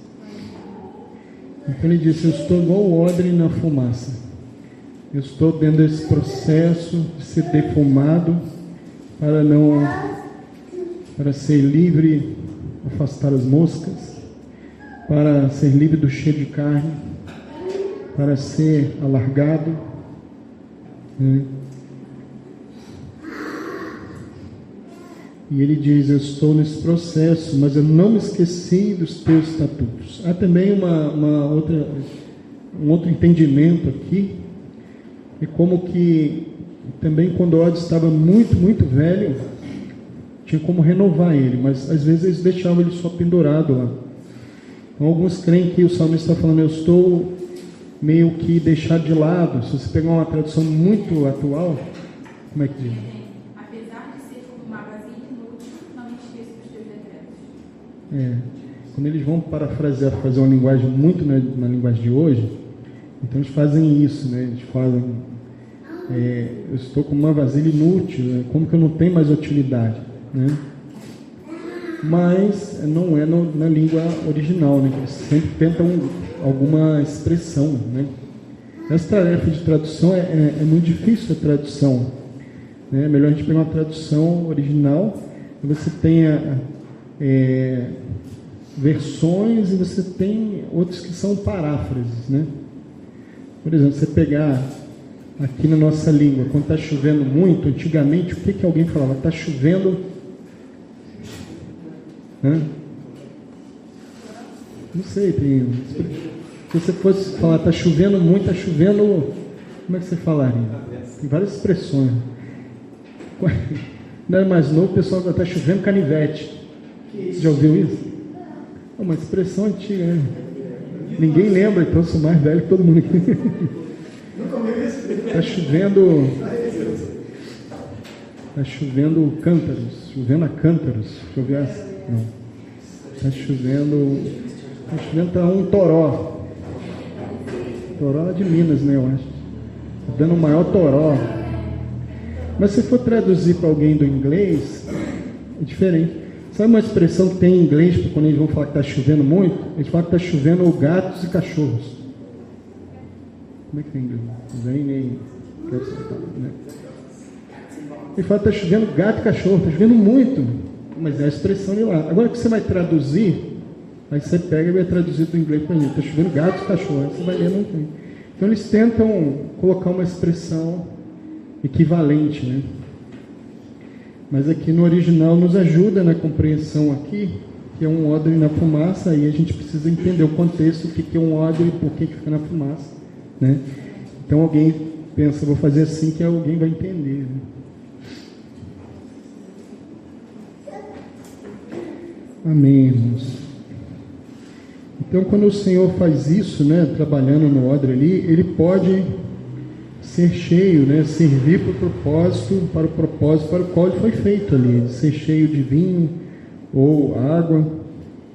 Então ele disse, eu estou igual o odre na fumaça. Eu estou dentro desse processo de ser defumado para ser livre, afastar as moscas, para ser livre do cheiro de carne, para ser alargado, né? E ele diz, eu estou nesse processo, mas eu não me esqueci dos teus estatutos. Há também um outro entendimento aqui, é como que também quando o ódio estava muito, muito velho, tinha como renovar ele, mas às vezes eles deixavam ele só pendurado lá. Então, alguns creem que o salmista está falando, eu estou meio que deixado de lado. Se você pegar uma tradução muito atual, como é que diz? Apesar de ser como uma vasilha inútil, não me esqueço dos teus decretos. Quando eles vão parafrasear, fazer uma linguagem muito na linguagem de hoje, então eles fazem isso, né? Eles falam, eu estou como uma vasilha inútil, né? Como que eu não tenho mais utilidade, né? mas não é na língua original, né? Eles sempre tentam alguma expressão, né? Essa tarefa de tradução é muito difícil a tradução, né? É melhor a gente pegar uma tradução original, e você tenha versões e você tem outros que são paráfrases, né? Por exemplo, você pegar aqui na nossa língua, quando está chovendo muito, antigamente, o que alguém falava? Está chovendo... Não sei, se você fosse falar, está chovendo muito, está chovendo, como é que você falaria? Tem várias expressões. Não é mais novo, o pessoal está chovendo canivete. Você já ouviu isso? É uma expressão antiga, né? Ninguém lembra, então eu sou mais velho que todo mundo aqui. Está chovendo cântaros, chovendo a cântaros. Deixa eu ver essa. Não. Está chovendo tá um toró. Toró é de Minas, né, eu acho. Está dando o maior toró. Mas se for traduzir para alguém do inglês, é diferente. Sabe uma expressão que tem em inglês, quando eles vão falar que está chovendo muito? Eles falam que está chovendo gatos e cachorros. Como é que tem em inglês? Né? Ele fala que está chovendo gato e cachorro, está chovendo muito. Mas é a expressão de lá. Agora que você vai traduzir, aí você pega e vai traduzir do inglês para mim. Está chovendo gato e cachorro. Aí você vai ler, não tem. Então eles tentam colocar uma expressão equivalente, né? Mas aqui no original nos ajuda na compreensão aqui, que é um odre na fumaça, aí a gente precisa entender o contexto, o que é um odre e por que fica na fumaça, né? Então alguém pensa, vou fazer assim, que alguém vai entender, né? Amém, irmãos. Então quando o Senhor faz isso, né, trabalhando no odre ali, Ele pode ser cheio, né, servir para o propósito para o qual ele foi feito ali, ser cheio de vinho ou água,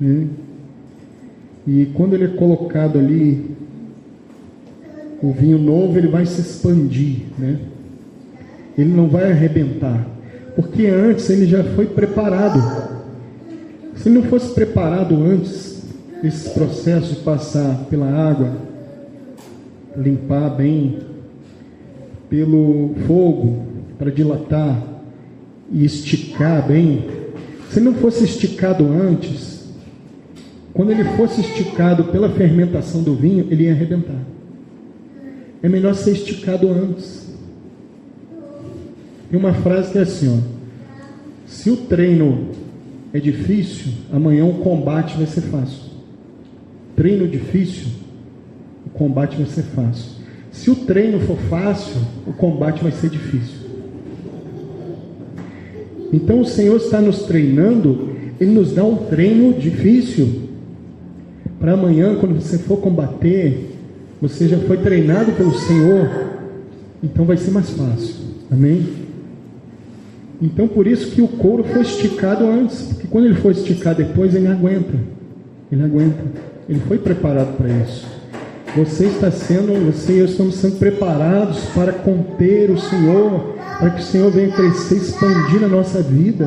né? E quando ele é colocado ali, o vinho novo, ele vai se expandir, né? Ele não vai arrebentar, porque antes ele já foi preparado. Se ele não fosse preparado antes, esse processo de passar pela água, limpar bem, pelo fogo, para dilatar e esticar bem, se não fosse esticado antes, quando ele fosse esticado pela fermentação do vinho, ele ia arrebentar. É melhor ser esticado antes. Tem uma frase que é assim, ó: se o treino é difícil, amanhã o combate vai ser fácil. Treino difícil, o combate vai ser fácil. Se o treino for fácil, o combate vai ser difícil. Então o Senhor está nos treinando, Ele nos dá um treino difícil, para amanhã, quando você for combater, você já foi treinado pelo Senhor, então vai ser mais fácil. Amém? Então por isso que o couro foi esticado antes, porque quando ele for esticar depois, ele aguenta. Ele foi preparado para isso. Você e eu estamos sendo preparados para conter o Senhor, para que o Senhor venha crescer, expandir na nossa vida.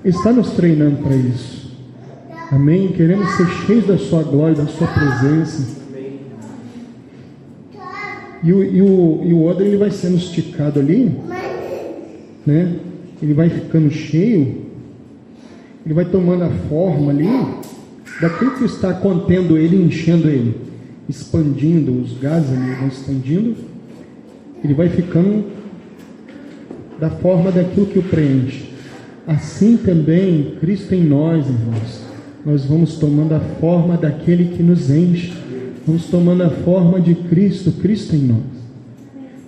Ele está nos treinando para isso. Amém? Queremos ser cheios da sua glória, da sua presença. E o odre, ele vai sendo esticado ali, né? Ele vai ficando cheio, ele vai tomando a forma ali daquilo que está contendo ele, enchendo ele, expandindo, os gases ali vão expandindo, ele vai ficando da forma daquilo que o preenche. Assim também Cristo em nós, irmãos, nós vamos tomando a forma daquele que nos enche, vamos tomando a forma de Cristo, Cristo em nós.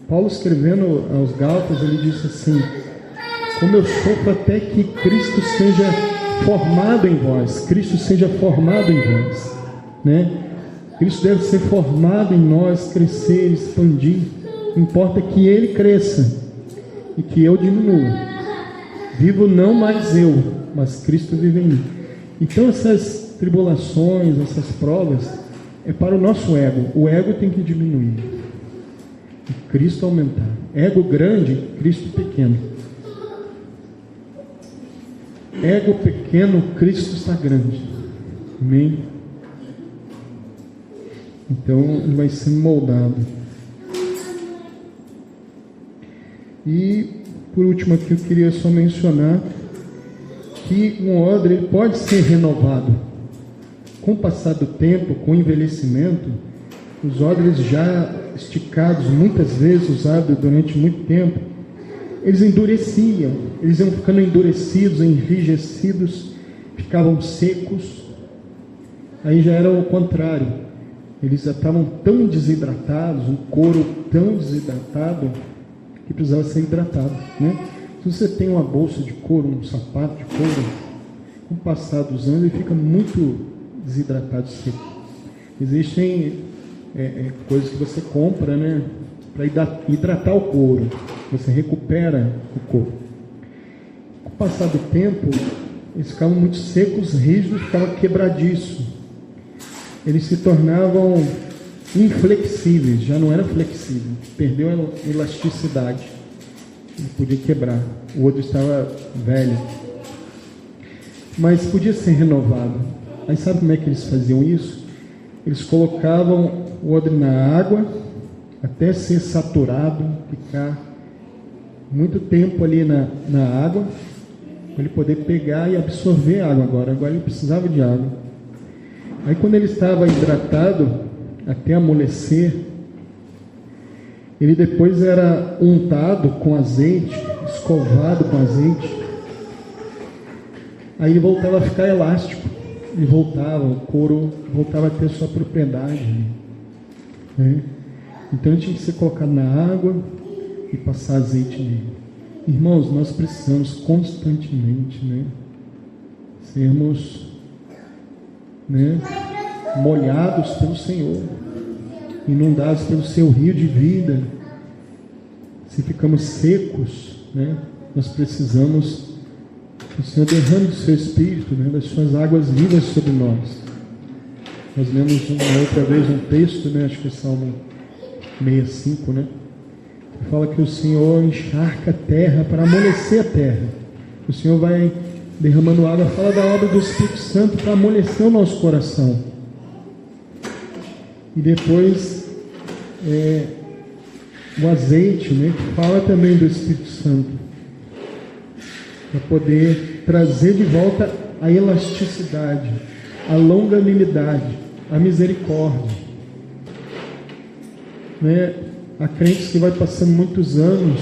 Paulo, escrevendo aos Gálatas, ele disse assim: como eu sofro até que Cristo seja formado em vós, Cristo seja formado em vós, né? Cristo deve ser formado em nós, crescer, expandir. Importa que Ele cresça e que eu diminua. Vivo não mais eu, mas Cristo vive em mim. Então essas tribulações, essas provas, é para o nosso ego. O ego tem que diminuir e Cristo aumentar. Ego grande, Cristo pequeno. ego pequeno, Cristo está grande. Amém? Então, ele vai sendo moldado. E, por último aqui, eu queria só mencionar que um odre ele pode ser renovado. Com o passar do tempo, com o envelhecimento, os odres já esticados, muitas vezes usados durante muito tempo, eles endureciam, eles iam ficando endurecidos, enrijecidos, ficavam secos. Aí já era o contrário, eles já estavam tão desidratados, um couro tão desidratado, que precisava ser hidratado, né? Se você tem uma bolsa de couro, um sapato de couro, com o passar dos anos ele fica muito desidratado, seco. Existem coisas que você compra, né, para hidratar o couro. Você recupera o couro. Com o passar do tempo, eles ficavam muito secos, rígidos, ficavam quebradiços. Eles se tornavam inflexíveis, já não era flexível, perdeu a elasticidade, ele podia quebrar. O outro estava velho, mas podia ser renovado. Aí sabe como é que eles faziam isso? Eles colocavam o odre na água até ser saturado, ficar muito tempo ali na água, para ele poder pegar e absorver a água. Agora ele precisava de água. Aí quando ele estava hidratado até amolecer, ele depois era untado com azeite, escovado com azeite. Aí ele voltava a ficar elástico, ele voltava, o couro voltava a ter sua propriedade, né? Então ele tinha que ser colocado na água e passar azeite nele. Irmãos, nós precisamos constantemente, né, sermos, né, molhados pelo Senhor, inundados pelo seu rio de vida. Se ficamos secos, né, nós precisamos que o Senhor derrame do seu Espírito, né, das suas águas vivas sobre nós. Nós lemos uma outra vez um texto, né, acho que é Salmo 65, né, que fala que o Senhor encharca a terra para amolecer a terra. O Senhor vai derramando água, fala da obra do Espírito Santo para amolecer o nosso coração. E depois o azeite, né, que fala também do Espírito Santo, para poder trazer de volta a elasticidade, a longanimidade, a misericórdia, né? Há crentes que vai passando muitos anos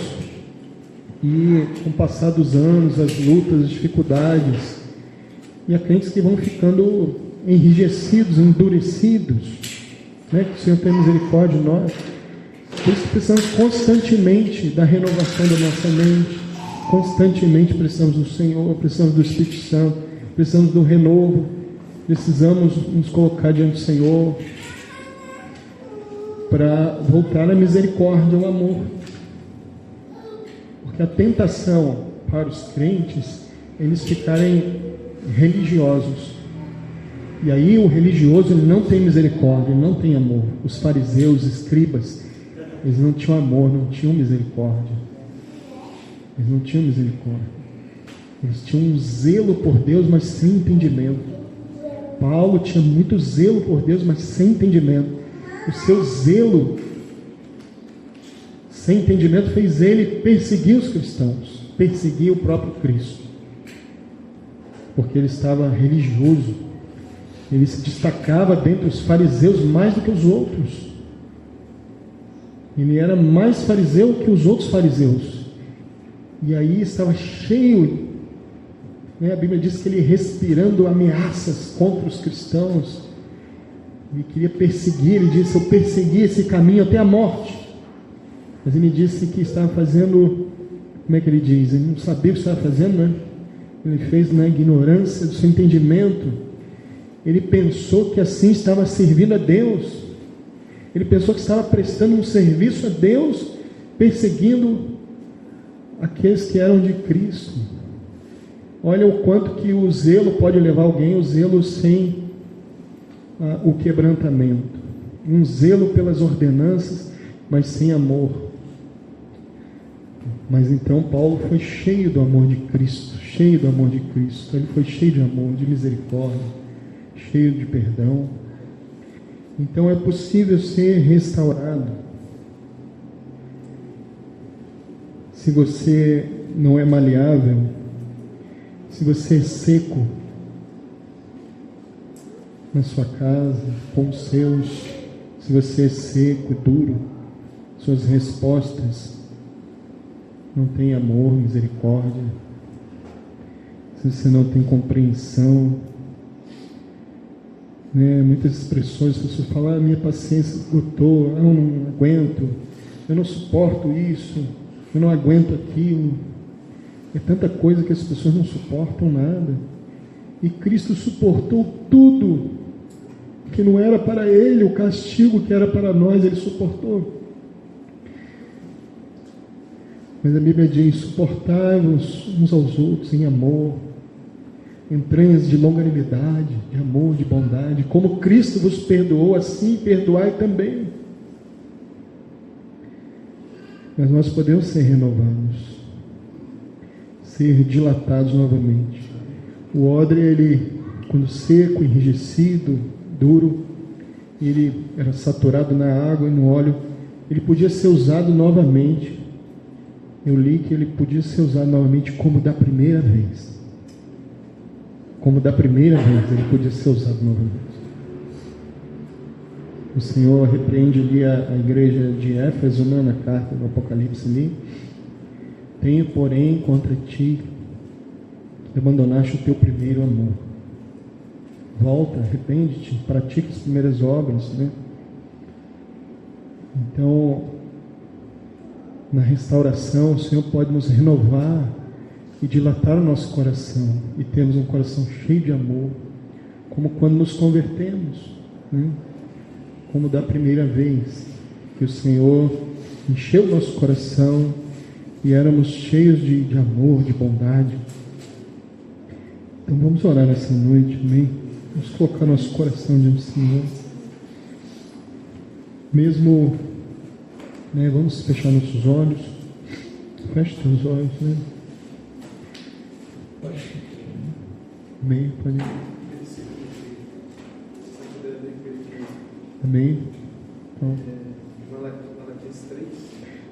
e com o passar dos anos, as lutas, as dificuldades, e há crentes que vão ficando enrijecidos, endurecidos, né? Que o Senhor tenha misericórdia de nós. Por isso precisamos constantemente da renovação da nossa mente, constantemente precisamos do Senhor, precisamos do Espírito Santo, precisamos do renovo, precisamos nos colocar diante do Senhor para voltar à misericórdia, ao amor. Porque a tentação para os crentes é eles ficarem religiosos. E aí o religioso ele não tem misericórdia, ele não tem amor. Os fariseus, os escribas, eles não tinham amor, não tinham misericórdia. Eles não tinham misericórdia. Eles tinham um zelo por Deus, mas sem entendimento. Paulo tinha muito zelo por Deus, mas sem entendimento. O seu zelo sem entendimento fez ele perseguir os cristãos, perseguir o próprio Cristo, porque ele estava religioso. Ele se destacava dentre os fariseus mais do que os outros. Ele era mais fariseu que os outros fariseus. E aí estava cheio, né? A Bíblia diz que ele respirando ameaças contra os cristãos. Ele queria perseguir, ele disse: eu persegui esse caminho até a morte. Mas ele disse que estava fazendo, como é que ele diz? Ele não sabia o que estava fazendo, né? Ele fez na ignorância do seu entendimento. Ele pensou que assim estava servindo a Deus. Ele pensou que estava prestando um serviço a Deus, perseguindo aqueles que eram de Cristo. Olha o quanto que o zelo pode levar alguém, o zelo sem o quebrantamento, um zelo pelas ordenanças, mas sem amor. Mas então Paulo foi cheio do amor de Cristo, cheio do amor de Cristo. Ele foi cheio de amor, de misericórdia, cheio de perdão. Então é possível ser restaurado. Se você não é maleável, se você é seco na sua casa, com os seus, se você é seco, duro, suas respostas não têm amor, misericórdia, se você não tem compreensão, né? Muitas expressões, as pessoas falam, minha paciência esgotou, eu não aguento, eu não suporto isso, eu não aguento aquilo. É tanta coisa que as pessoas não suportam nada. E Cristo suportou tudo que não era para Ele, o castigo que era para nós, Ele suportou. Mas a Bíblia diz, suportai-vos uns aos outros em amor, entranhas de longanimidade, de amor, de bondade, como Cristo vos perdoou, assim perdoai também. Mas nós podemos ser renovados, ser dilatados novamente. O odre, ele, quando seco, enrijecido, duro, ele era saturado na água e no óleo, ele podia ser usado novamente. Eu li que ele podia ser usado novamente como da primeira vez. Como da primeira vez ele podia ser usado novamente. O Senhor repreende ali a igreja de Éfeso, na carta do Apocalipse ali. Tenho, porém, contra ti que abandonaste o teu primeiro amor. Volta, arrepende-te, pratica as primeiras obras, né? Então, na restauração, o Senhor pode nos renovar e dilatar o nosso coração, e termos um coração cheio de amor, como quando nos convertemos, né? Como da primeira vez que o Senhor encheu o nosso coração e éramos cheios de amor, de bondade. Então vamos orar nessa noite, amém? Vamos colocar nosso coração diante do Senhor. Mesmo, né, vamos fechar nossos olhos. Feche teus olhos, né? Amém? Pode. Amém? Então, Malaquias 3.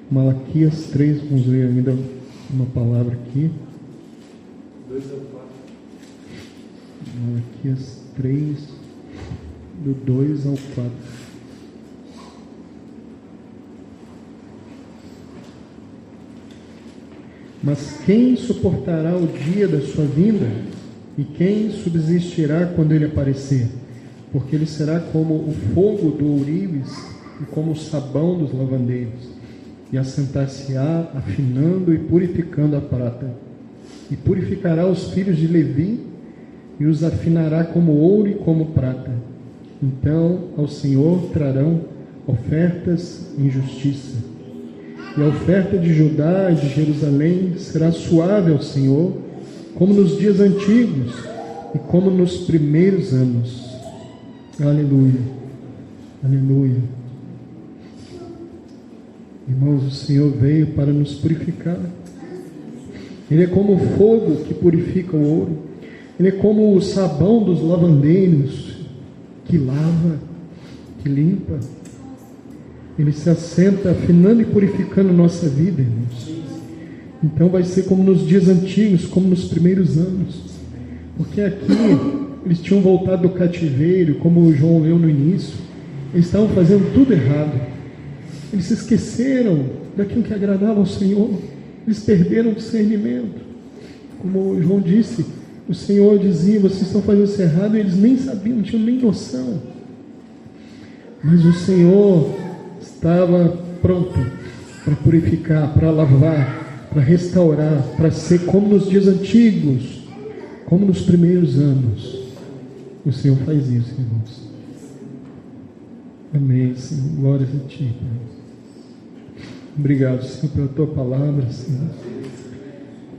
Malaquias 3, vamos ler ainda uma palavra aqui. 2 ao 4. Malaquias 3, do 2 ao 4. Mas quem suportará o dia da sua vinda? E quem subsistirá quando ele aparecer? Porque ele será como o fogo do ourives e como o sabão dos lavandeiros, e assentar-se-á afinando e purificando a prata, e purificará os filhos de Levi e os afinará como ouro e como prata. Então ao Senhor trarão ofertas em justiça, e a oferta de Judá e de Jerusalém será suave ao Senhor, como nos dias antigos e como nos primeiros anos. Aleluia, aleluia. Irmãos, o Senhor veio para nos purificar. Ele é como o fogo que purifica o ouro. Ele é como o sabão dos lavandeiros, que lava, que limpa. Ele se assenta afinando e purificando nossa vida, irmãos. Então vai ser como nos dias antigos, como nos primeiros anos. Porque aqui eles tinham voltado do cativeiro, como o João leu no início. Eles estavam fazendo tudo errado. Eles se esqueceram daquilo que agradava ao Senhor. Eles perderam o discernimento. Como o João disse, o Senhor dizia, vocês estão fazendo isso errado, e eles nem sabiam, não tinham nem noção. Mas o Senhor estava pronto para purificar, para lavar, para restaurar, para ser como nos dias antigos, como nos primeiros anos. O Senhor faz isso, irmãos. Amém, Senhor. Glórias a Ti, Pai. Obrigado, Senhor, pela Tua palavra, Senhor.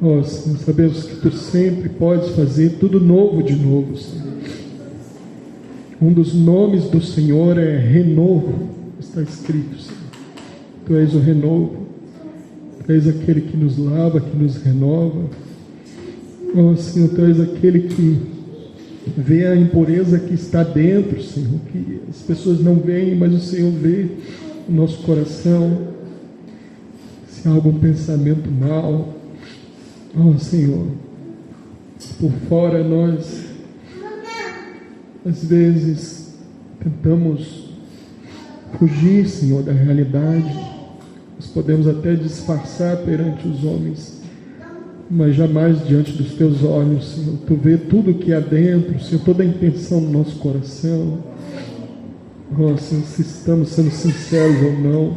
Ó, Senhor, sabemos que Tu sempre podes fazer tudo novo de novo, Senhor. Um dos nomes do Senhor é renovo. Está escrito, Senhor. Tu és o renovo. Tu és aquele que nos lava, que nos renova. Ó Senhor, Tu és aquele que vê a impureza que está dentro, Senhor, que as pessoas não veem, mas o Senhor vê o nosso coração. Se há algum pensamento mau, ó Senhor, por fora nós, às vezes, tentamos fugir, Senhor, da realidade. Nós podemos até disfarçar perante os homens, mas jamais diante dos Teus olhos, Senhor. Tu vê tudo o que há dentro, Senhor, toda a intenção do nosso coração. Oh, Senhor, se estamos sendo sinceros ou não,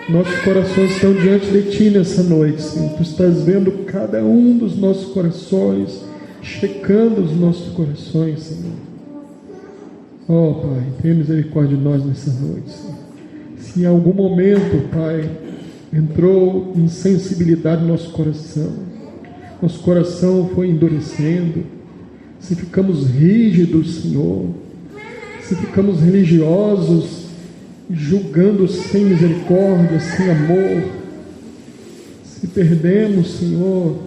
nossos corações estão diante de Ti nessa noite, Senhor. Tu estás vendo cada um dos nossos corações, checando os nossos corações, Senhor. Oh, Pai, tenha misericórdia de nós nessa noite, Senhor. Se em algum momento, Pai, entrou insensibilidade no nosso coração foi endurecendo, se ficamos rígidos, Senhor, se ficamos religiosos, julgando sem misericórdia, sem amor, se perdemos, Senhor,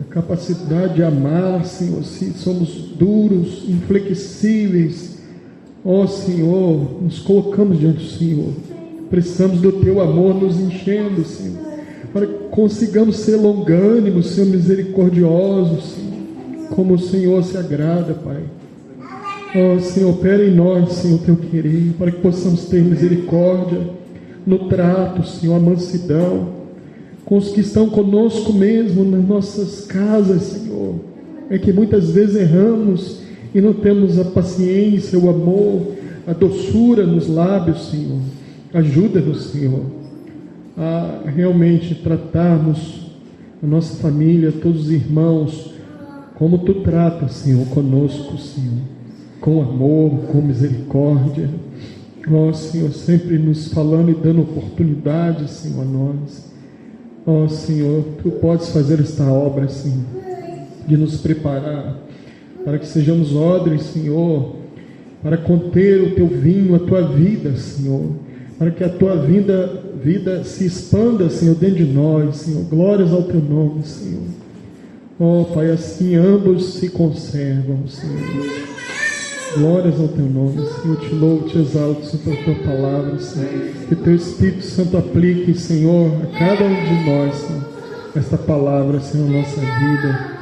a capacidade de amar, Senhor, se somos duros, inflexíveis, ó Senhor, nos colocamos diante do Senhor, precisamos do Teu amor nos enchendo, Senhor, para que consigamos ser longânimos, Senhor, misericordiosos, Senhor, como o Senhor se agrada, Pai. Ó Senhor, opera em nós, Senhor, o Teu querer, para que possamos ter misericórdia no trato, Senhor, a mansidão, com os que estão conosco mesmo, nas nossas casas, Senhor. É que muitas vezes erramos e não temos a paciência, o amor, a doçura nos lábios, Senhor. Ajuda-nos, Senhor, a realmente tratarmos a nossa família, todos os irmãos, como Tu tratas, Senhor, conosco, Senhor, com amor, com misericórdia. Ó Senhor, sempre nos falando e dando oportunidade, Senhor, a nós. Ó Senhor, Tu podes fazer esta obra, Senhor, de nos preparar para que sejamos odres, Senhor, para conter o Teu vinho, a Tua vida, Senhor, para que a Tua vida se expanda, Senhor, dentro de nós, Senhor. Glórias ao Teu nome, Senhor. Ó Pai, assim ambos se conservam, Senhor. Glórias ao Teu nome, Senhor. Te louvo, Te exalto, Senhor, pela Tua palavra, Senhor. Que Teu Espírito Santo aplique, Senhor, a cada um de nós, Senhor, esta palavra, Senhor, na nossa vida.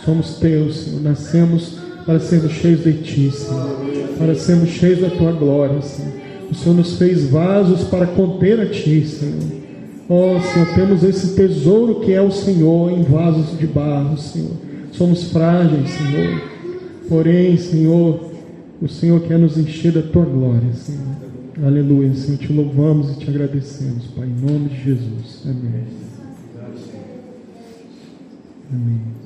Somos Teus, Senhor. Nascemos para sermos cheios de Ti, Senhor, para sermos cheios da Tua glória, Senhor. O Senhor nos fez vasos para conter a Ti, Senhor. Ó Senhor, temos esse tesouro que é o Senhor em vasos de barro, Senhor. Somos frágeis, Senhor. Porém, Senhor, o Senhor quer nos encher da Tua glória, Senhor. Aleluia, Senhor. Te louvamos e Te agradecemos, Pai, em nome de Jesus. Amém. Amém.